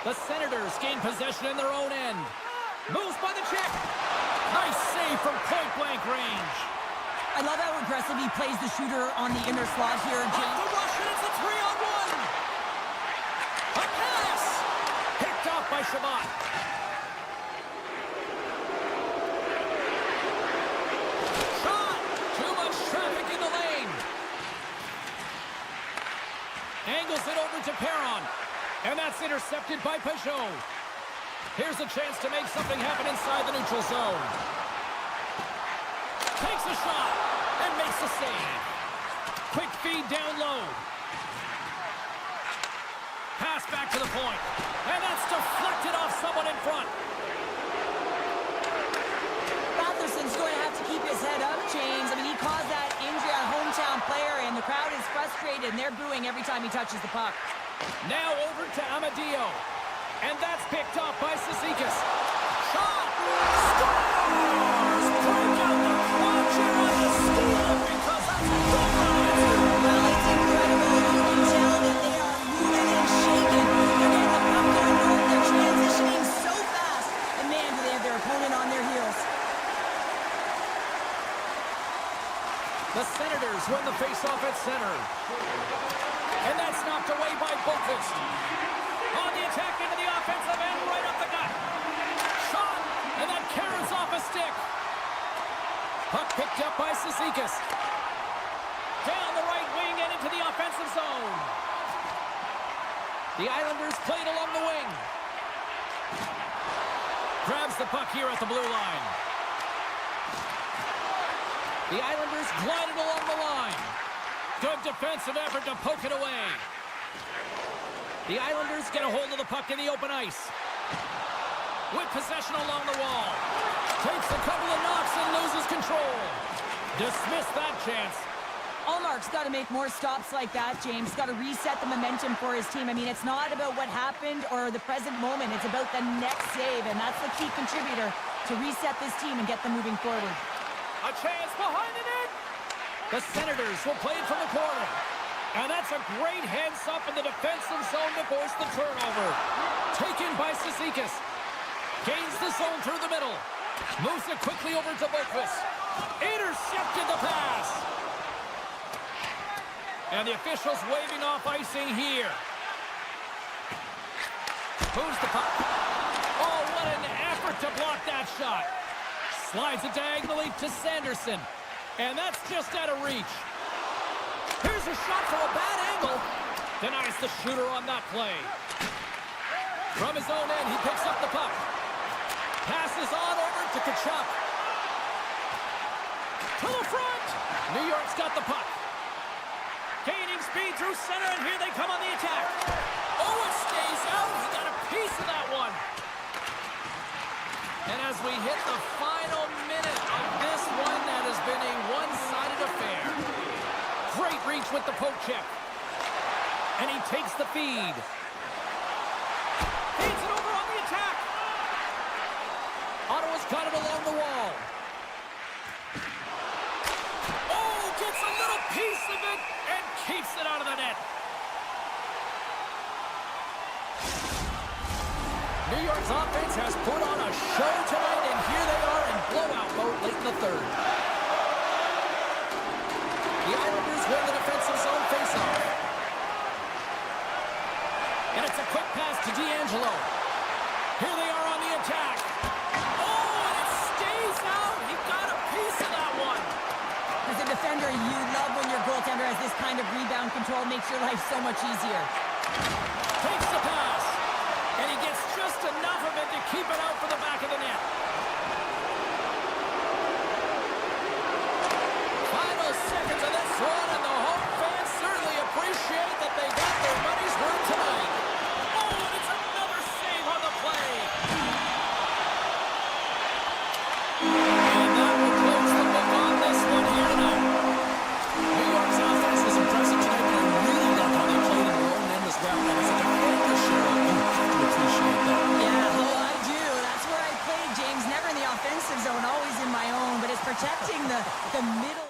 The Senators gain possession in their own end. Moves by the check. Nice save from point-blank range. I love how aggressive he plays the shooter on the inner slot here, Off James. the rush, and it's a 3-on-1. A pass. Picked off by Shabbat. Shot. Too much traffic in the lane. Angles it over to Perron. And that's intercepted by Peugeot. Here's a chance to make something happen inside the neutral zone. Takes a shot and makes a save. Quick feed down low. Pass back to the point. And that's deflected off someone in front. Batherson's going to have to keep his head up, James. I mean, he caused that injury on a hometown player, and the crowd is frustrated, and they're booing every time he touches the puck. Now over to Amadio. And that's picked off by Cizikas. Shot! Scores! Break out the clutch and on the steal because that's a goal! Well, it's incredible. You can tell that they are moving and shaking. They're getting the puck going north. They're transitioning so fast. And man, do they have their opponent on their heels. The Senators win the faceoff at center. And that's knocked away by Boqvist. On the attack into the offensive end, right up the gut. Shot, and that carries off a stick. Puck picked up by Cizikas. Down the right wing and into the offensive zone. The Islanders played along the wing. Grabs the puck here at the blue line. The Islanders glided along the line. Good defensive effort to poke it away. The Islanders get a hold of the puck in the open ice. With possession along the wall. Takes a couple of knocks and loses control. Dismiss that chance. Ullmark's got to make more stops like that, James. Got to reset the momentum for his team. I mean, it's not about what happened or the present moment. It's about the next save, and that's the key contributor to reset this team and get them moving forward. A chance behind the net. The Senators will play it from the corner. And that's a great heads-up in the defensive zone to force the turnover. Taken by Cizikas. Gains the zone through the middle. Moves it quickly over to Boqvist. Intercepted the pass. And the officials waving off icing here. Moves the puck. Oh, what an effort to block that shot. Slides it diagonally to Sanderson. And that's just out of reach. Here's a shot from a bad angle. Denies the shooter on that play. From his own end, he picks up the puck. Passes on over to Tkachuk. To the front. New York's got the puck. Gaining speed through center, and here they come on the attack. Oh, it stays out. He got a piece of that one. And as we hit the final minute of this one, that has been a one-sided affair. Great reach with the poke check. And he takes the feed. Feeds it over on the attack. Ottawa's got it along the wall. Oh, gets a little piece of it and keeps it out of the net. New York's offense has put on a show tonight, and here they are in blowout mode late in the third. The Islanders win the defensive zone faceoff. And it's a quick pass to D'Angelo. Here they are on the attack. Oh, and it stays out. He got a piece of that one. As a defender, you love when your goaltender has this kind of rebound control. Makes your life so much easier. Takes the pass. And he gets just enough of it to keep it out for the back of the net. Final seconds of this one, and the home fans certainly appreciate that they got their money's worth tonight. Oh, and it's another save on the play. And that will close the book on this one here tonight. New York's offense was impressive tonight, but I really loved how they played in their own end as well. And as a defender, Cheryl, you have to appreciate that. Yeah, well, I do. That's where I played, James. Never in the offensive zone, always in my own. But it's protecting the middle.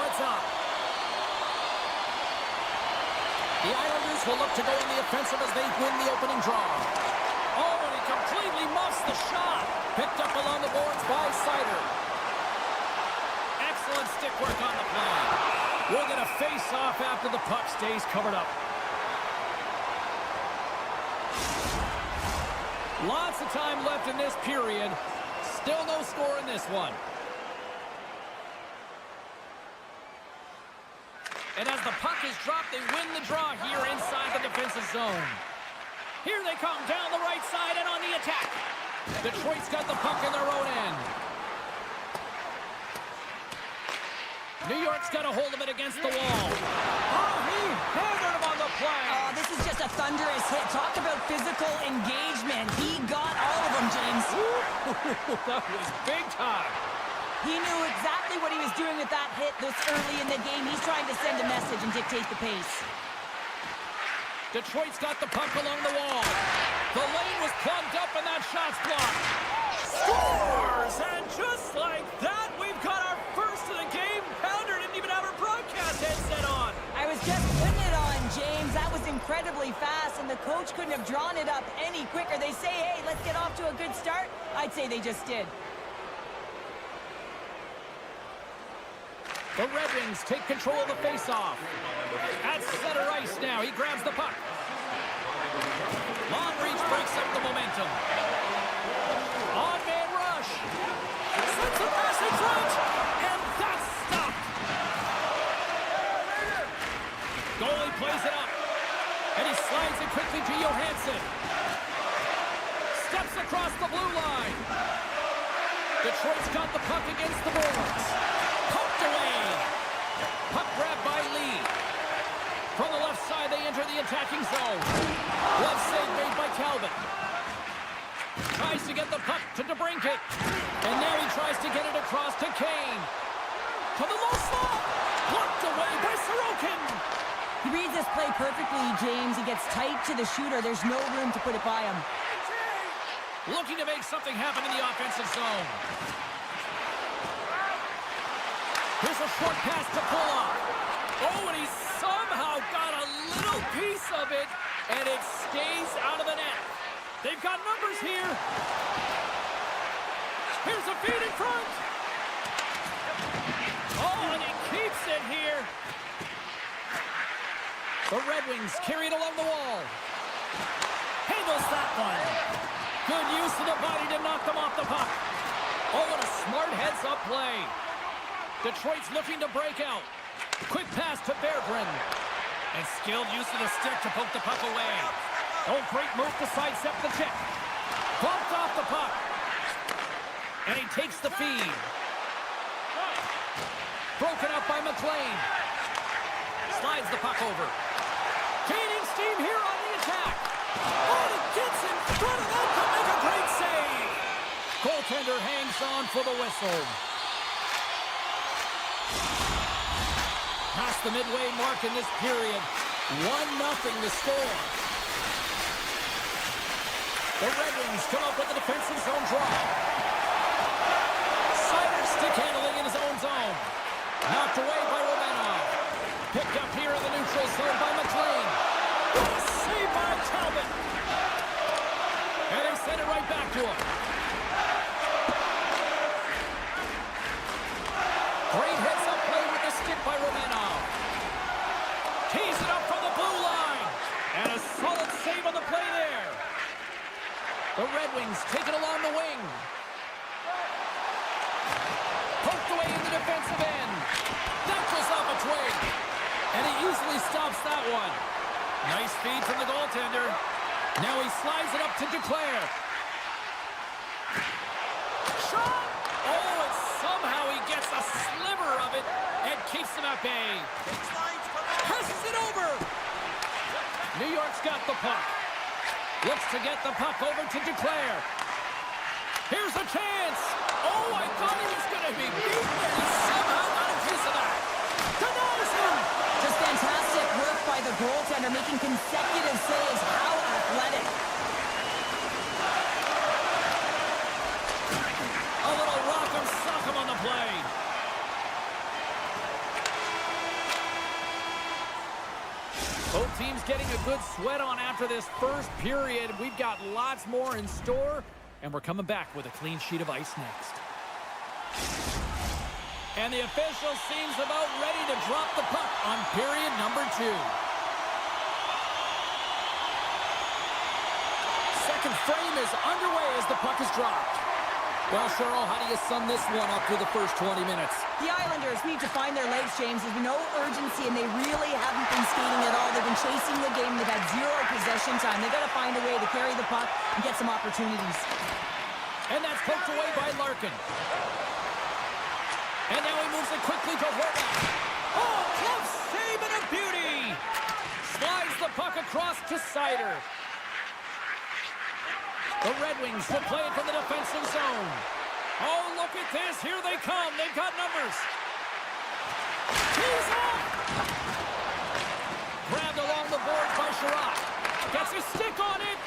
it's up. The Islanders will look to go in the offensive as they win the opening draw. Oh, and he completely muffs the shot. Picked up along the boards by Sider. Excellent stick work on the play. We're going to face off after the puck stays covered up. Lots of time left in this period. Still no score in this one. And as the puck is dropped, they win the draw here inside the defensive zone. Here they come down the right side and on the attack. Detroit's got the puck in their own end. New York's got a hold of it against the wall. Oh, he hammered him on the play. Oh, this is just a thunderous hit. Talk about physical engagement. He got all of them, James. That was big time. He knew exactly what he was doing with that hit this early in the game. He's trying to send a message and dictate the pace. Detroit's got the puck along the wall. The lane was plugged up and that shot's blocked. Scores! And just like that, we've got our first of the game. Pounder didn't even have her broadcast headset on. I was just putting it on, James. That was incredibly fast, and the coach couldn't have drawn it up any quicker. They say, hey, let's get off to a good start. I'd say they just did. The Red Wings take control of the faceoff. At center ice now, he grabs the puck. Long reach breaks up the momentum. On-man rush. Sends a pass in front, and that's stopped. Goalie plays it up, and he slides it quickly to Johansson. Steps across the blue line. Detroit's got the puck against the boards. Poked away. Puck grabbed by Lee. From the left side, they enter the attacking zone. Glove save made by Calvin. Tries to get the puck to DeBrincat. And now he tries to get it across to Kane. To the low slot. Blocked away by Sorokin. He reads this play perfectly, James. He gets tight to the shooter. There's no room to put it by him. Looking to make something happen in the offensive zone. Here's a short pass to pull off. Oh, and he somehow got a little piece of it, and it stays out of the net. They've got numbers here. Here's a feed in front. Oh, and he keeps it here. The Red Wings carry it along the wall. Handles that one. Good use of the body to knock them off the puck. Oh, what a smart heads-up play. Detroit's looking to break out. Quick pass to Berggren. And skilled use of the stick to poke the puck away. Oh, great move to sidestep the check. Bumped off the puck. And he takes the feed. Broken up by McLean. Slides the puck over. Gaining steam here on the attack. Oh, and it gets in front of them to make a great save. Goaltender hangs on for the whistle. Past the midway mark in this period. 1-0 to score. The Red Wings come up with the defensive zone draw. Sider stick handling in his own zone. Knocked away by Romanov. Picked up here in the neutral zone by McLean. Saved by Talbot. And they send it right back to him. Great heads-up play with the stick by Romanov. Tees it up from the blue line. And a solid save on the play there. The Red Wings take it along the wing. Poked away in the defensive end. That goes off its way. And he easily stops that one. Nice feed from the goaltender. Now he slides it up to Duclair. Shot! Oh, and somehow he gets a sliver of it and keeps him at bay. Passes it over. New York's got the puck. Looks to get the puck over to Duclair. Here's a chance. Oh, I thought he was going to be beaten. He somehow got a piece of that. Denies him. Just fantastic work by the goaltender, making consecutive saves. How athletic. A little rock'em sock'em on the play. Both teams getting a good sweat on after this first period. We've got lots more in store, and we're coming back with a clean sheet of ice next. And the official seems about ready to drop the puck on period number 2. Second frame is underway as the puck is dropped. Well, Cheryl, how do you sum this one up through the first 20 minutes? The Islanders need to find their legs, James. There's been no urgency, and they really haven't been skating at all. They've been chasing the game. They've had 0 possession time. They've got to find a way to carry the puck and get some opportunities. And that's poked away by Larkin. And now he moves it quickly to Horvath. Oh, close save and a beauty! Slides the puck across to Seider. The Red Wings will play it from the defensive zone. Oh, look at this. Here they come. They've got numbers. He's off! Grabbed along the boards by Sherratt. Gets a stick on it.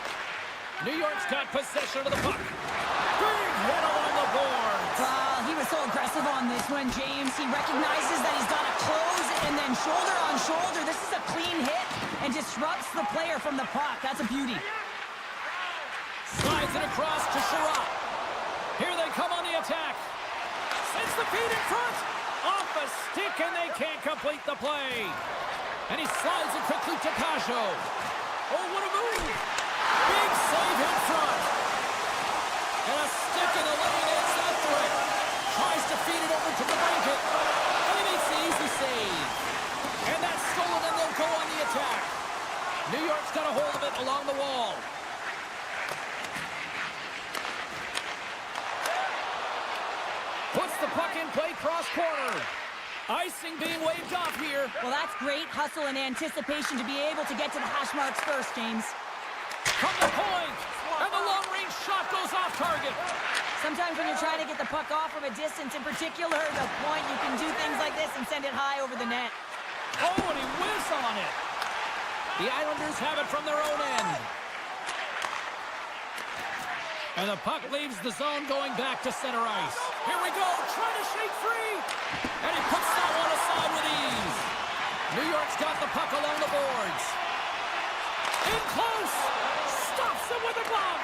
New York's got possession of the puck. Big hit along the boards. He was so aggressive on this one, James. He recognizes that he's got to close and then shoulder on shoulder. This is a clean hit and disrupts the player from the puck. That's a beauty. Slides it across to Sherratt. Here they come on the attack. Sends the feet in front. Off a stick, and they can't complete the play. And he slides it quickly to Pajot. Oh, what a move. Big save in front. And a stick in the lane ends that threat. Tries to feed it over to the blanket. And he makes the easy save. And that's stolen, and they'll go on the attack. New York's got a hold of it along the wall. Puts the puck in play, cross corner. Icing being waved off here. Well, that's great hustle and anticipation to be able to get to the hash marks first, James. From the point, and the long-range shot goes off target. Sometimes when you're trying to get the puck off from a distance, in particular the point, you can do things like this and send it high over the net. Oh, and he whiffs on it. The Islanders have it from their own end. And the puck leaves the zone going back to center ice. Here we go, trying to shake free. And he puts that one aside with ease. New York's got the puck along the boards. In close. Stops him with a glove.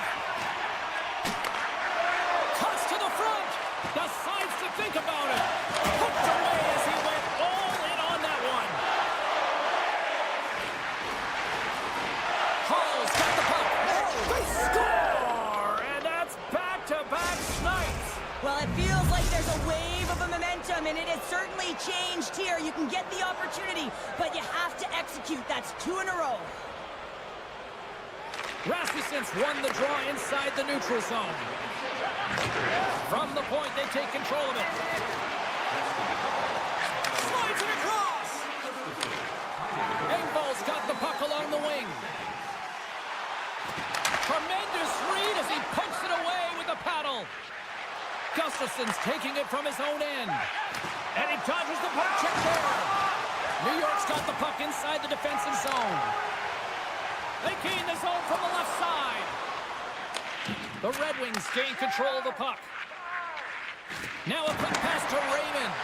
Cuts to the front. Decides to think about it. Hooked away as he went all in on that one. Hall's got the puck. They score! And that's back-to-back snipes. Well, it feels like there's a wave of momentum, and it has certainly changed here. You can get the opportunity, but you have to execute. That's 2 in a row. Rasmussen's won the draw inside the neutral zone. From the point, they take control of it. Slides it across. Engvall's got the puck along the wing. Tremendous read as he pokes it away with the paddle. Gustafson's taking it from his own end. And he dodges the puck check there. New York's got the puck inside the defensive zone. They gain the zone from the left side. The Red Wings gain control of the puck. Now a quick pass to Raymond.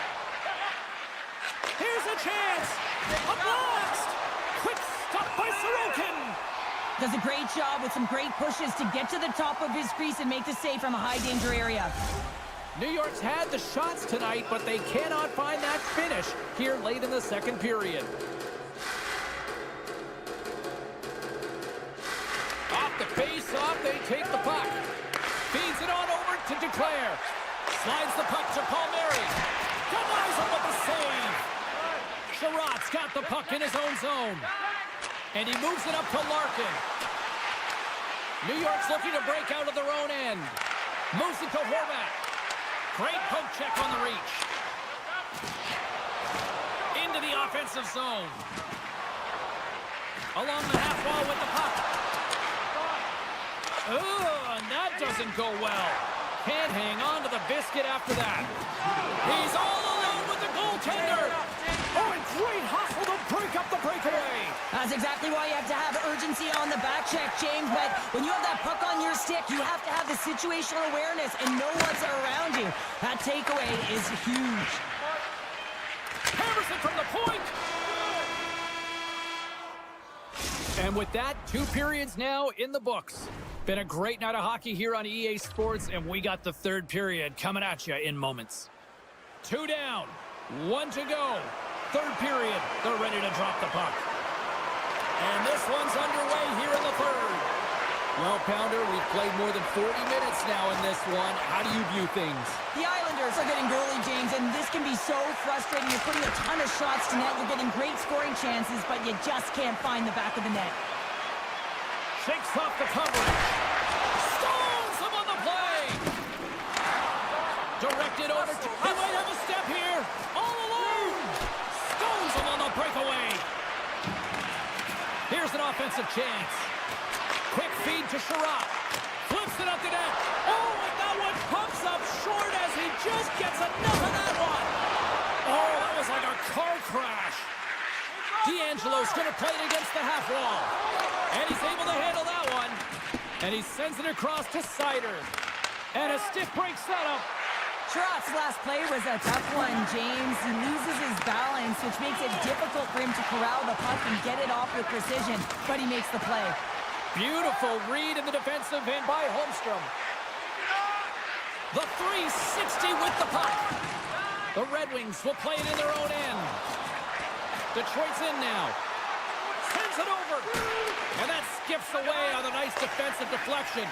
Here's a chance. A blast. Quick stop by Sorokin. Does a great job with some great pushes to get to the top of his crease and make the save from a high-danger area. New York's had the shots tonight, but they cannot find that finish here late in the second period. Off the face-off, they take the puck. Feeds it on over to Duclair. Slides the puck to Palmieri. Denies him with the save. Sherratt's got the puck in his own zone. And he moves it up to Larkin. New York's looking to break out of their own end. Moves it to Horvath. Great poke check on the reach. Into the offensive zone. Along the half wall with the puck. Oh, and that doesn't go well. Can't hang on to the biscuit after that. He's all alone with the goaltender. Oh, and great hustle to break up the breakaway. That's exactly why you have to have urgency on the back check, James. But when you have that puck on your stick, you have to have the situational awareness and know what's around you. That takeaway is huge. Hammers it from the point. And with that, 2 periods now in the books. Been a great night of hockey here on EA Sports, and we got the 3rd period coming at you in moments. 2 down, 1 to go. 3rd period, they're ready to drop the puck. And this one's underway here in the 3rd. Well, Pounder, we've played more than 40 minutes now in this one. How do you view things? The Islanders are getting goalie, James, and this can be so frustrating. You're putting a ton of shots to net. You're getting great scoring chances, but you just can't find the back of the net. Shakes off the coverage. Stones him on the play. Directed over to... He might have a step here. All alone. Stones him on the breakaway. Here's an offensive chance. Quick feed to Skwara. Flips it up the net. Oh, and that one pumps up short as he just gets enough of that one. Oh, that was like a car crash. D'Angelo's going to play it against the half wall. And he's able to handle that one. And he sends it across to Sider. And a stiff break setup. Skwara's last play was a tough one, James. He loses his balance, which makes it difficult for him to corral the puck and get it off with precision. But he makes the play. Beautiful read in the defensive end by Holmstrom. The 360 with the puck. The Red Wings will play it in their own end. Detroit's in now. Sends it over. And that skips away on a nice defensive deflection.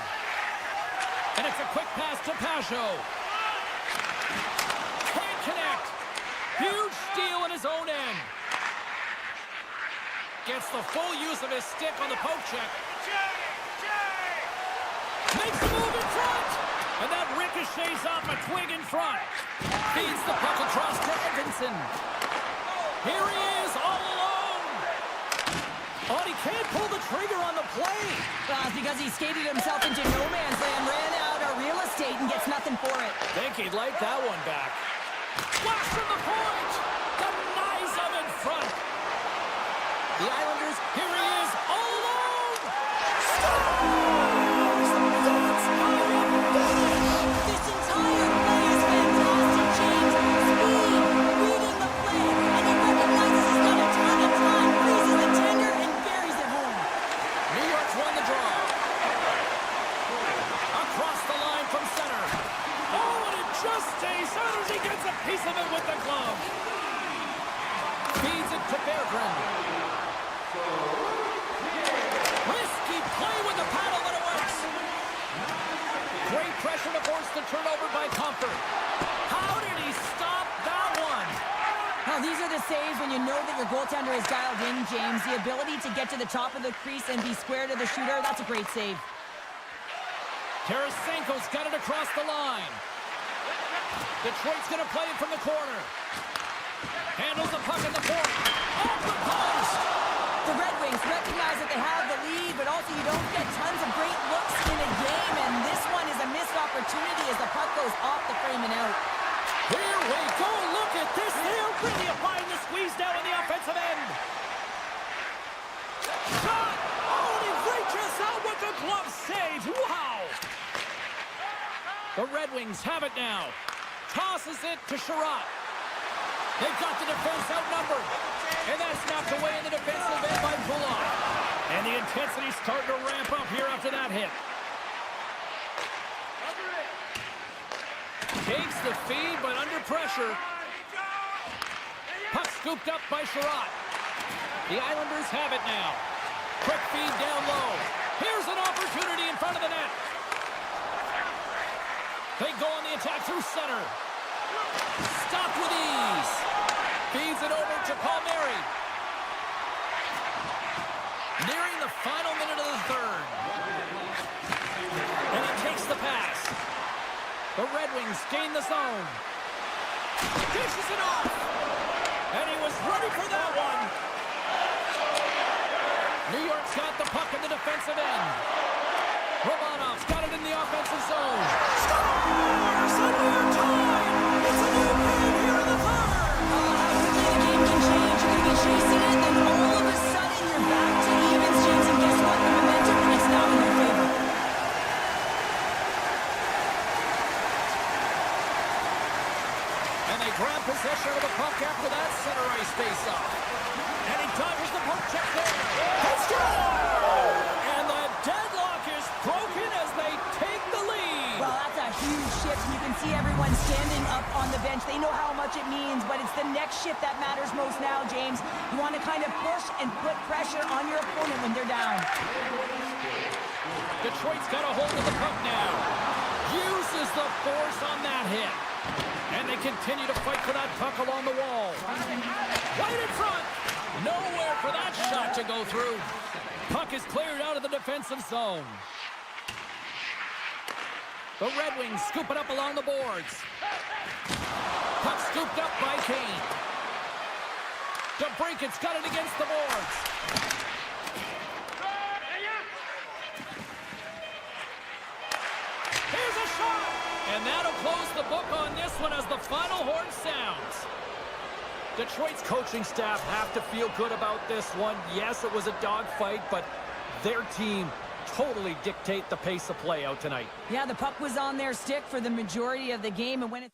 And it's a quick pass to Pajot. Can't connect. Huge steal in his own end. Gets the full use of his stick on the poke check. Makes the move in front. And that ricochets off a twig in front. Feeds the puck across to Edvinson. Here he is, all alone. Oh, he can't pull the trigger on the play. Well, it's because he skated himself into no man's land, ran out of real estate, and gets nothing for it. Think he'd like that one back. Flash from the point. Denies him in front. The Islanders, here he is, all alone. Scores! That's how you finish. This entire play is fantastic, James. Speed, reading the play, and he recognizes he's got a ton of time, freezes the tender, and buries it home. New York's won the draw. Across the line from center. Oh, and it just stays out as he gets a piece of it with the glove. Feeds it to Berggren. Risky play with the paddle, but it works. Great pressure to force the turnover by Comfort. How did he stop that one? Now, these are the saves when you know that your goaltender is dialed in, James. The ability to get to the top of the crease and be square to the shooter, that's a great save. Tarasenko's got it across the line. Detroit's going to play it from the corner. Handles the puck in the point. Off the post! The Red Wings recognize that they have the lead, but also you don't get tons of great looks in a game, and this one is a missed opportunity as the puck goes off the frame and out. Here we go. Look at this. They're really applying the squeeze down in the offensive end. Shot. Oh, and he reaches out with the glove save. Wow. The Red Wings have it now. Tosses it to Skwara. They've got the defense outnumbered. And that's knocked away in the defensive end by Bullock. And the intensity's starting to ramp up here after that hit. Takes the feed, but under pressure. Puck scooped up by Skwara. The Islanders have it now. Quick feed down low. Here's an opportunity in front of the net. They go on the attack through center. Stopped with ease. Feeds it over to Palmieri. Nearing the final minute of the 3rd. And he takes the pass. The Red Wings gain the zone. Dishes it off. And he was ready for that one. New York's got the puck in the defensive end. Romanov's got it in the offensive zone. Scores! And we're tied! It's a new man here in the 3rd. How quickly the game can change. You're going to be chasing it, and all of a sudden you're back to evens, James, and guess what? The momentum is now in your favor. And they grab possession of the puck after that center ice face-off. And he dodges the poke check there. He scores! see everyone standing up on the bench. They know how much it means, but it's the next shift that matters most now, James. You want to kind of push and put pressure on your opponent when they're down. Detroit's got a hold of the puck now. Uses the force on that hit. And they continue to fight for that puck along the wall. Right in front. Nowhere for that shot to go through. Puck is cleared out of the defensive zone. The Red Wings scoop it up along the boards. Puck scooped up by Kane. DeBrinket's got it against the boards. Here's a shot! And that'll close the book on this one as the final horn sounds. Detroit's coaching staff have to feel good about this one. Yes, it was a dogfight, but their team totally dictate the pace of play out tonight. Yeah, the puck was on their stick for the majority of the game, and when it